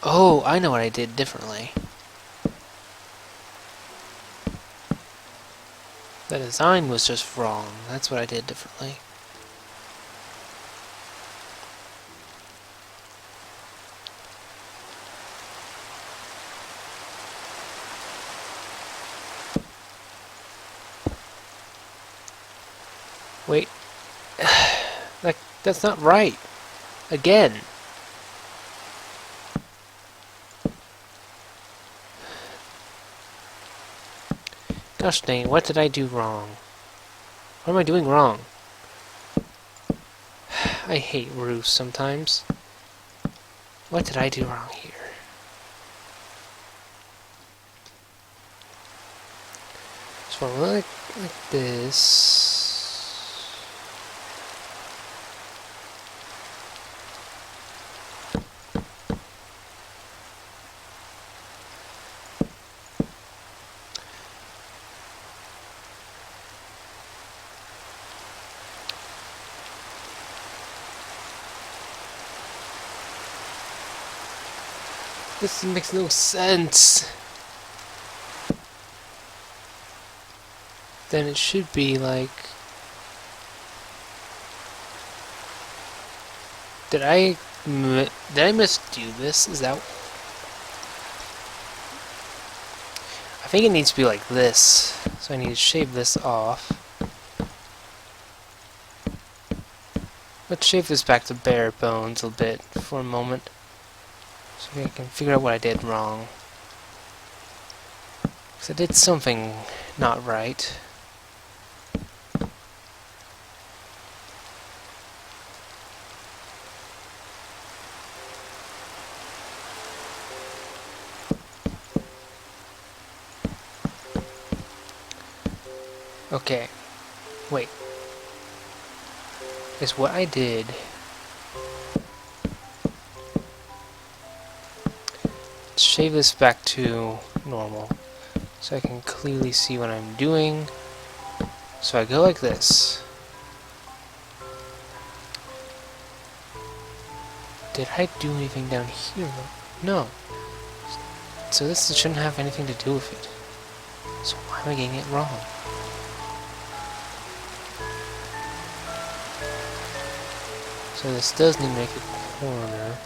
Oh, I know what I did differently. The design was just wrong. That's what I did differently. Wait. That's not right. Again. Gosh dang it, what did I do wrong? What am I doing wrong? I hate roofs sometimes. What did I do wrong here? So like this. This makes no sense. Then it should be like... Did I misdo this? Is that... I think it needs to be like this. So I need to shave this off. Let's shave this back to bare bones a bit for a moment. So I can figure out what I did wrong. Because I did something not right. Okay. Wait. Is what I did... Shave this back to normal so I can clearly see what I'm doing. So I go like this. Did I do anything down here? No. So this shouldn't have anything to do with it. So why am I getting it wrong? So this does need to make a corner.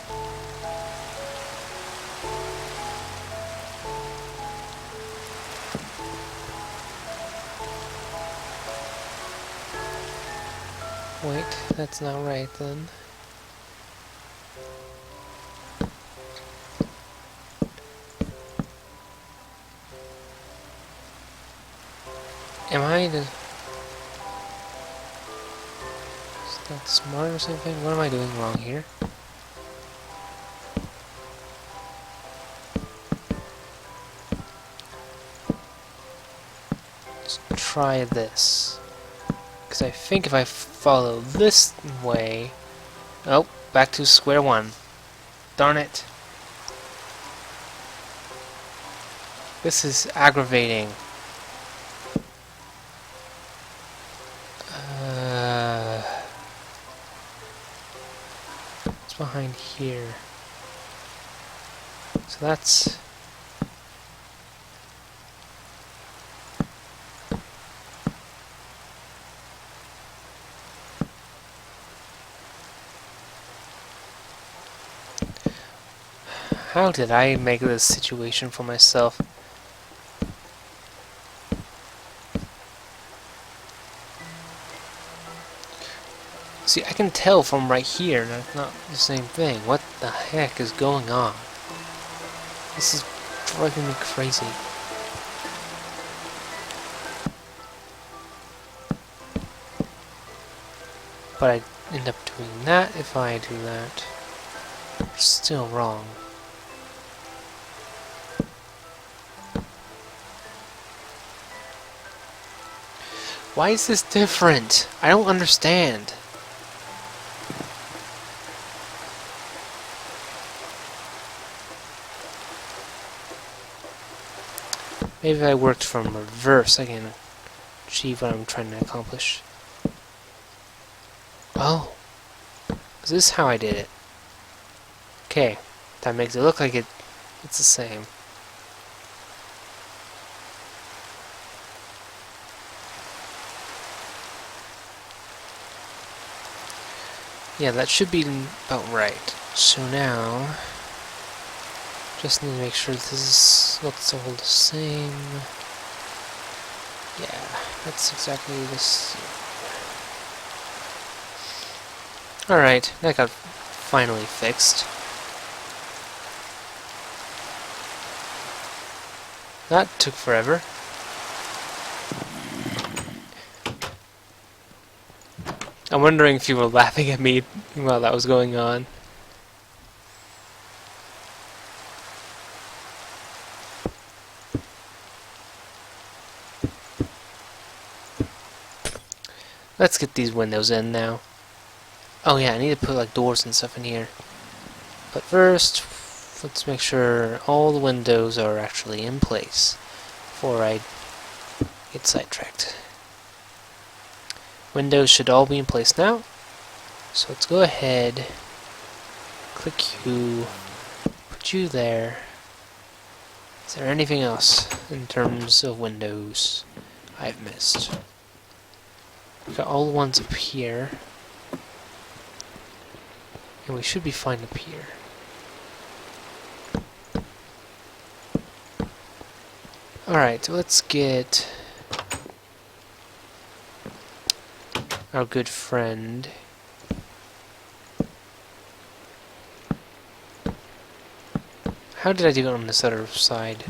Wait, that's not right then. Am I the... Is that smart or something? What am I doing wrong here? Let's try this. Because I think if I follow this way... Oh, back to square one. Darn it. This is aggravating. What's behind here? So that's... How did I make this situation for myself? See, I can tell from right here that's not the same thing. What the heck is going on? This is driving me crazy. But I end up doing that if I do that. It's still wrong. Why is this different? I don't understand. Maybe if I worked from reverse, I can achieve what I'm trying to accomplish. Oh, is this how I did it? Okay, that makes it look like it's the same. Yeah, that should be about right. So now, just need to make sure this looks all the same. Yeah, that's exactly this. Alright, that got finally fixed. That took forever. I'm wondering if you were laughing at me while that was going on. Let's get these windows in now. Oh yeah, I need to put like doors and stuff in here. But first, let's make sure all the windows are actually in place before I get sidetracked. Windows should all be in place now. So let's go ahead, click you, put you there. Is there anything else in terms of windows I've missed? We've got all the ones up here. And we should be fine up here. Alright, so let's get our good friend. How did I do it on this other side?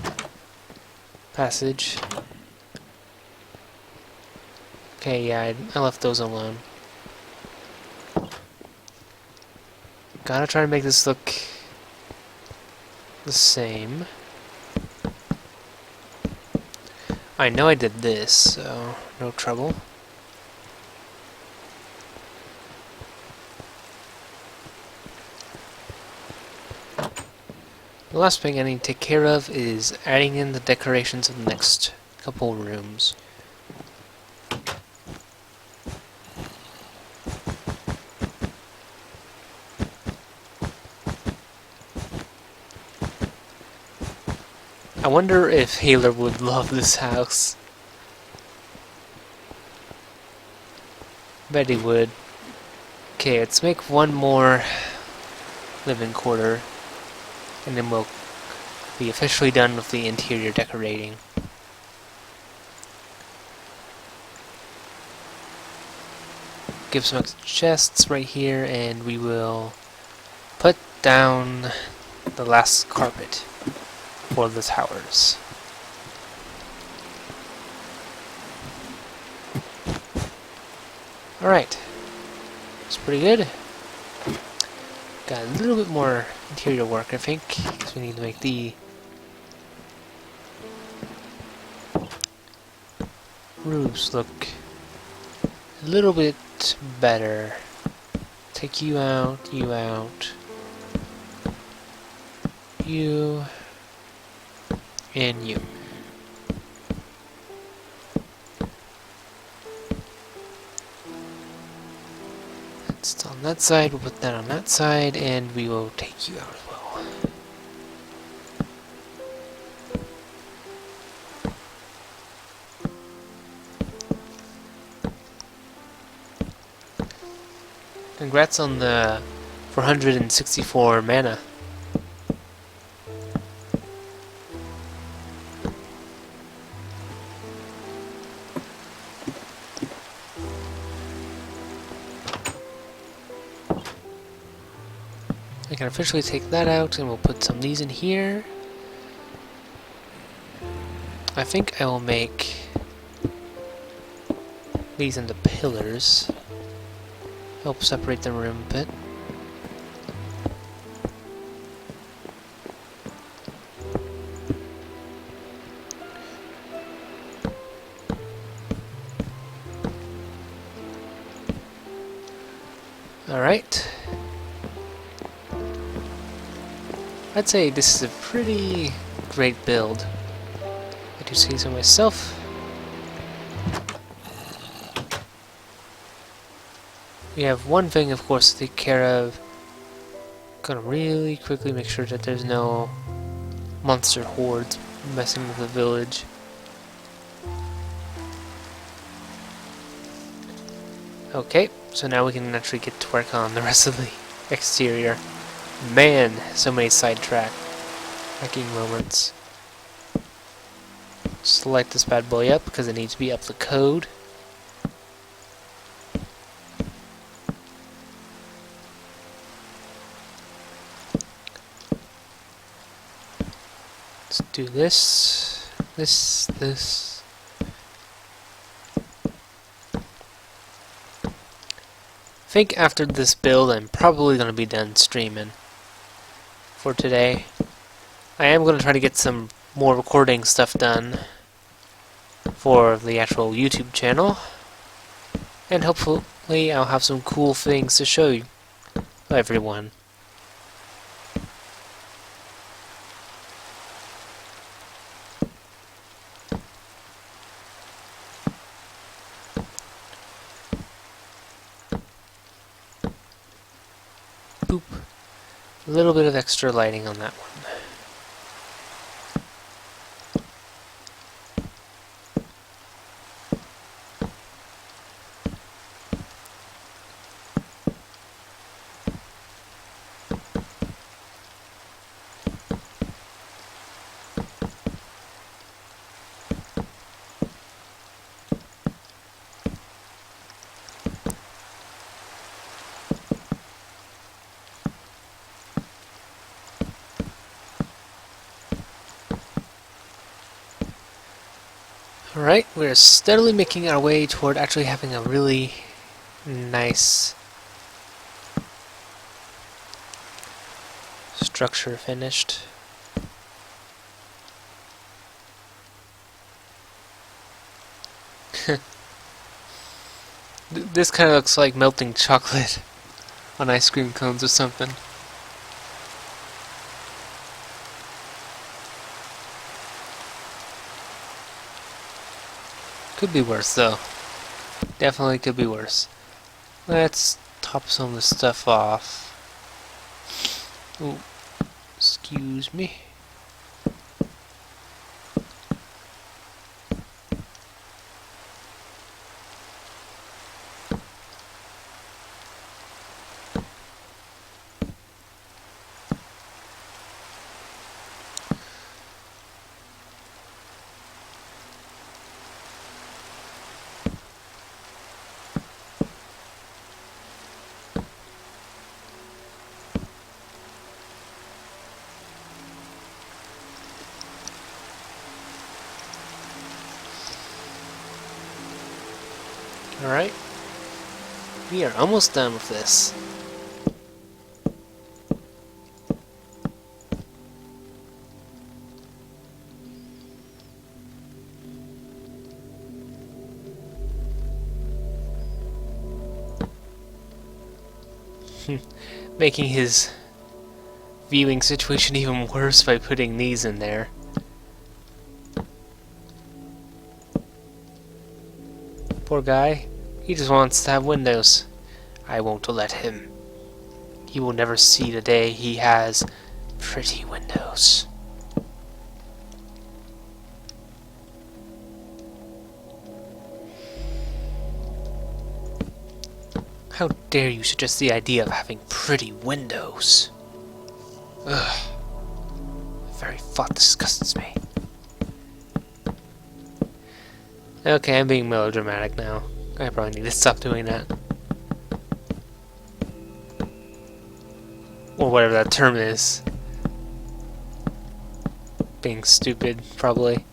Passage. Okay, yeah, I left those alone. Gotta try to make this look the same. I know I did this, so no trouble. The last thing I need to take care of is adding in the decorations of the next couple rooms. I wonder if Haler would love this house. Bet he would. Okay, let's make one more living quarter, and then we'll be officially done with the interior decorating. Give some extra chests right here, and we will put down the last carpet for the towers. Alright, it's pretty good. Got a little bit more interior work, I think, because we need to make the roofs look a little bit better. Take you out, you, and you. That's on that side, we'll put that on that side, and we will take you out as well. Congrats on the 464 mana. I can officially take that out, and we'll put some of these in here. I think I will make these into pillars. Help separate the room a bit. Alright. I'd say this is a pretty great build. I do say so myself. We have one thing, of course, to take care of. Gonna really quickly make sure that there's no monster hordes messing with the village. Okay, so now we can actually get to work on the rest of the exterior. Man, so many sidetracking moments. Just light this bad boy up because it needs to be up the code. Let's do this, this. I think after this build I'm probably going to be done streaming for today. I am going to try to get some more recording stuff done for the actual YouTube channel, and hopefully I'll have some cool things to show you everyone. Boop. A little bit of extra lighting on that one. Alright, we're steadily making our way toward actually having a really nice structure finished. This kind of looks like melting chocolate on ice cream cones or something. Could be worse though. Definitely could be worse. Let's top some of this stuff off. Ooh, excuse me. Alright, we are almost done with this. Making his viewing situation even worse by putting these in there. Poor guy. He just wants to have windows. I won't let him. He will never see the day he has pretty windows. How dare you suggest the idea of having pretty windows? Ugh. The very thought disgusts me. Okay, I'm being melodramatic now. I probably need to stop doing that. or whatever that term is. Being stupid, probably.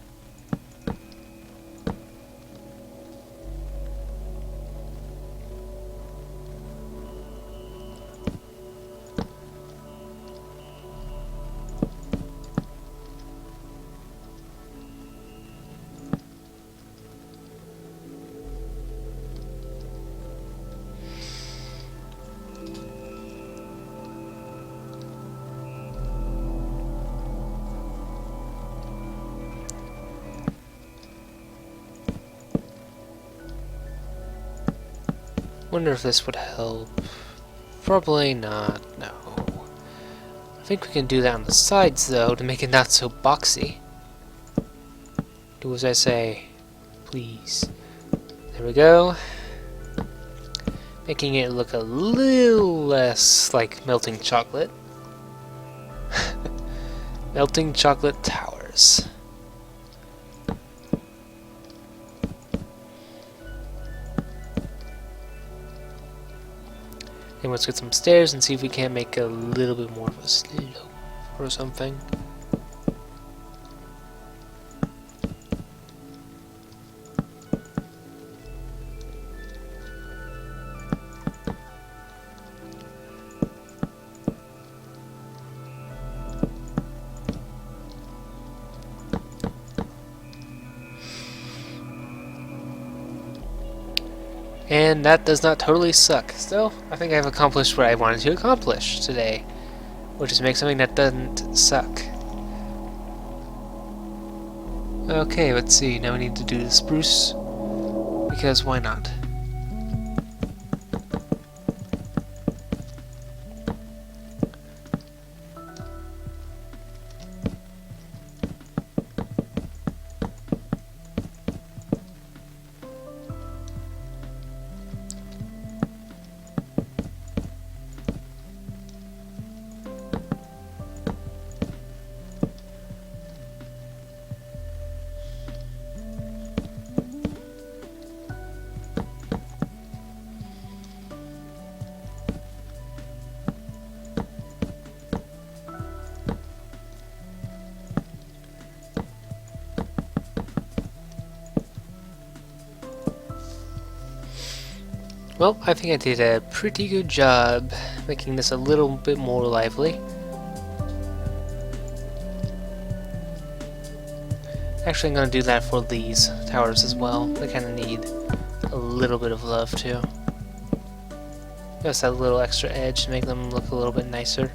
Wonder if this would help. Probably not, no. I think we can do that on the sides though to make it not so boxy. Do as I say, please. There we go. Making it look a little less like melting chocolate. Melting chocolate towers. And let's get some stairs and see if we can't make a little bit more of a slope or something. And that does not totally suck. Still, I think I've accomplished what I wanted to accomplish today, which is make something that doesn't suck. Okay, let's see. Now we need to do the spruce, because why not? Well, I think I did a pretty good job making this a little bit more lively. Actually, I'm going to do that for these towers as well. They kind of need a little bit of love too. Just that little extra edge to make them look a little bit nicer.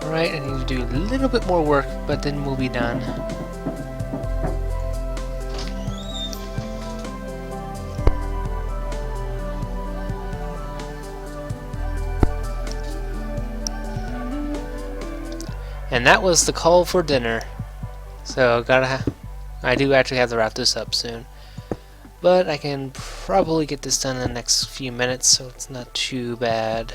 Alright, I need to do a little bit more work, but then we'll be done. And that was the call for dinner. So I do actually have to wrap this up soon. But I can probably get this done in the next few minutes, so it's not too bad.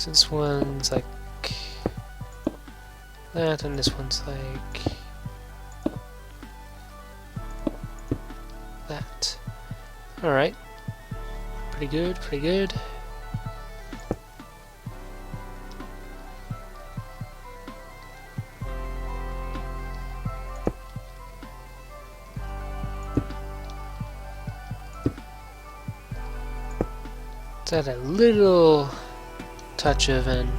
This one's like that, and this one's like that. Alright. Pretty good, pretty good. Let's add a little touch of an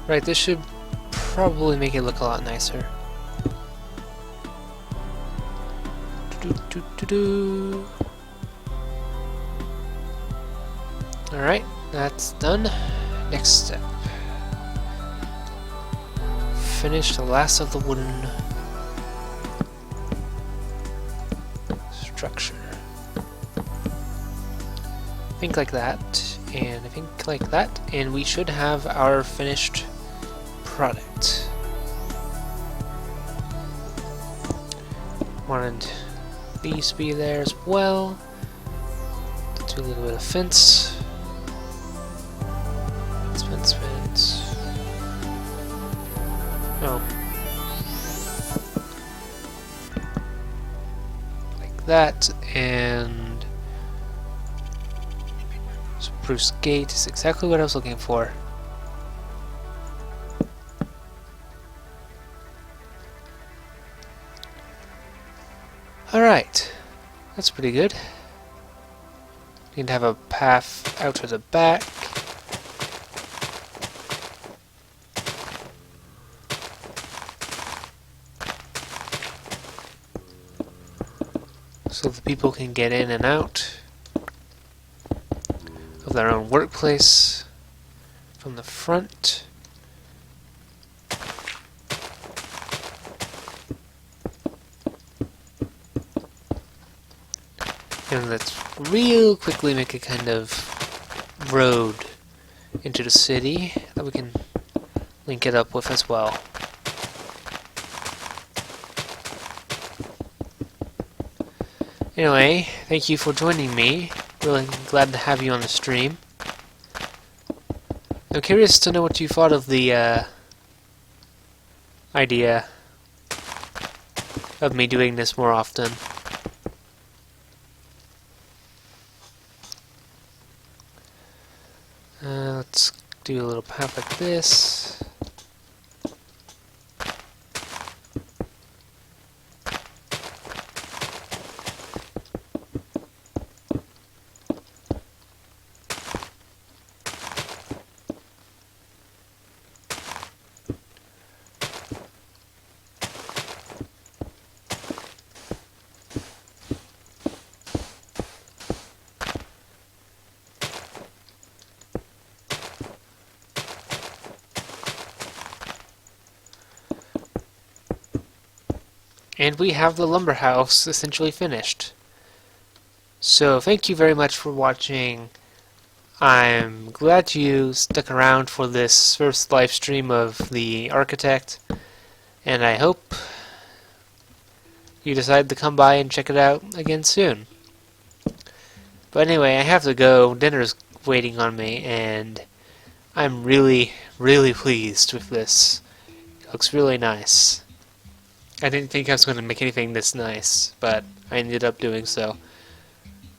Right, this should probably make it look a lot nicer. Alright, that's done. Next step. Finish the last of the wooden structure. I think like that, and I think like that, and we should have our finished product. Wanted these to be there as well. Let's do a little bit of fence. Fence. Oh. Like that, and spruce gate is exactly what I was looking for. Alright, that's pretty good. Need to have a path out to the back. So the people can get in and out of their own workplace from the front. And let's real quickly make a kind of road into the city that we can link it up with as well. Anyway, thank you for joining me. Really glad to have you on the stream. I'm curious to know what you thought of the idea of me doing this more often. Let's do a little path like this. And we have the lumber house essentially finished. So thank you very much for watching. I'm glad you stuck around for this first live stream of the architect, and I hope you decide to come by and check it out again soon. But anyway, I have to go. Dinner's waiting on me, and I'm really, really pleased with this. It looks really nice. I didn't think I was going to make anything this nice, but I ended up doing so.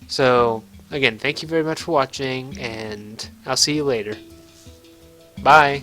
So, again, thank you very much for watching, and I'll see you later. Bye!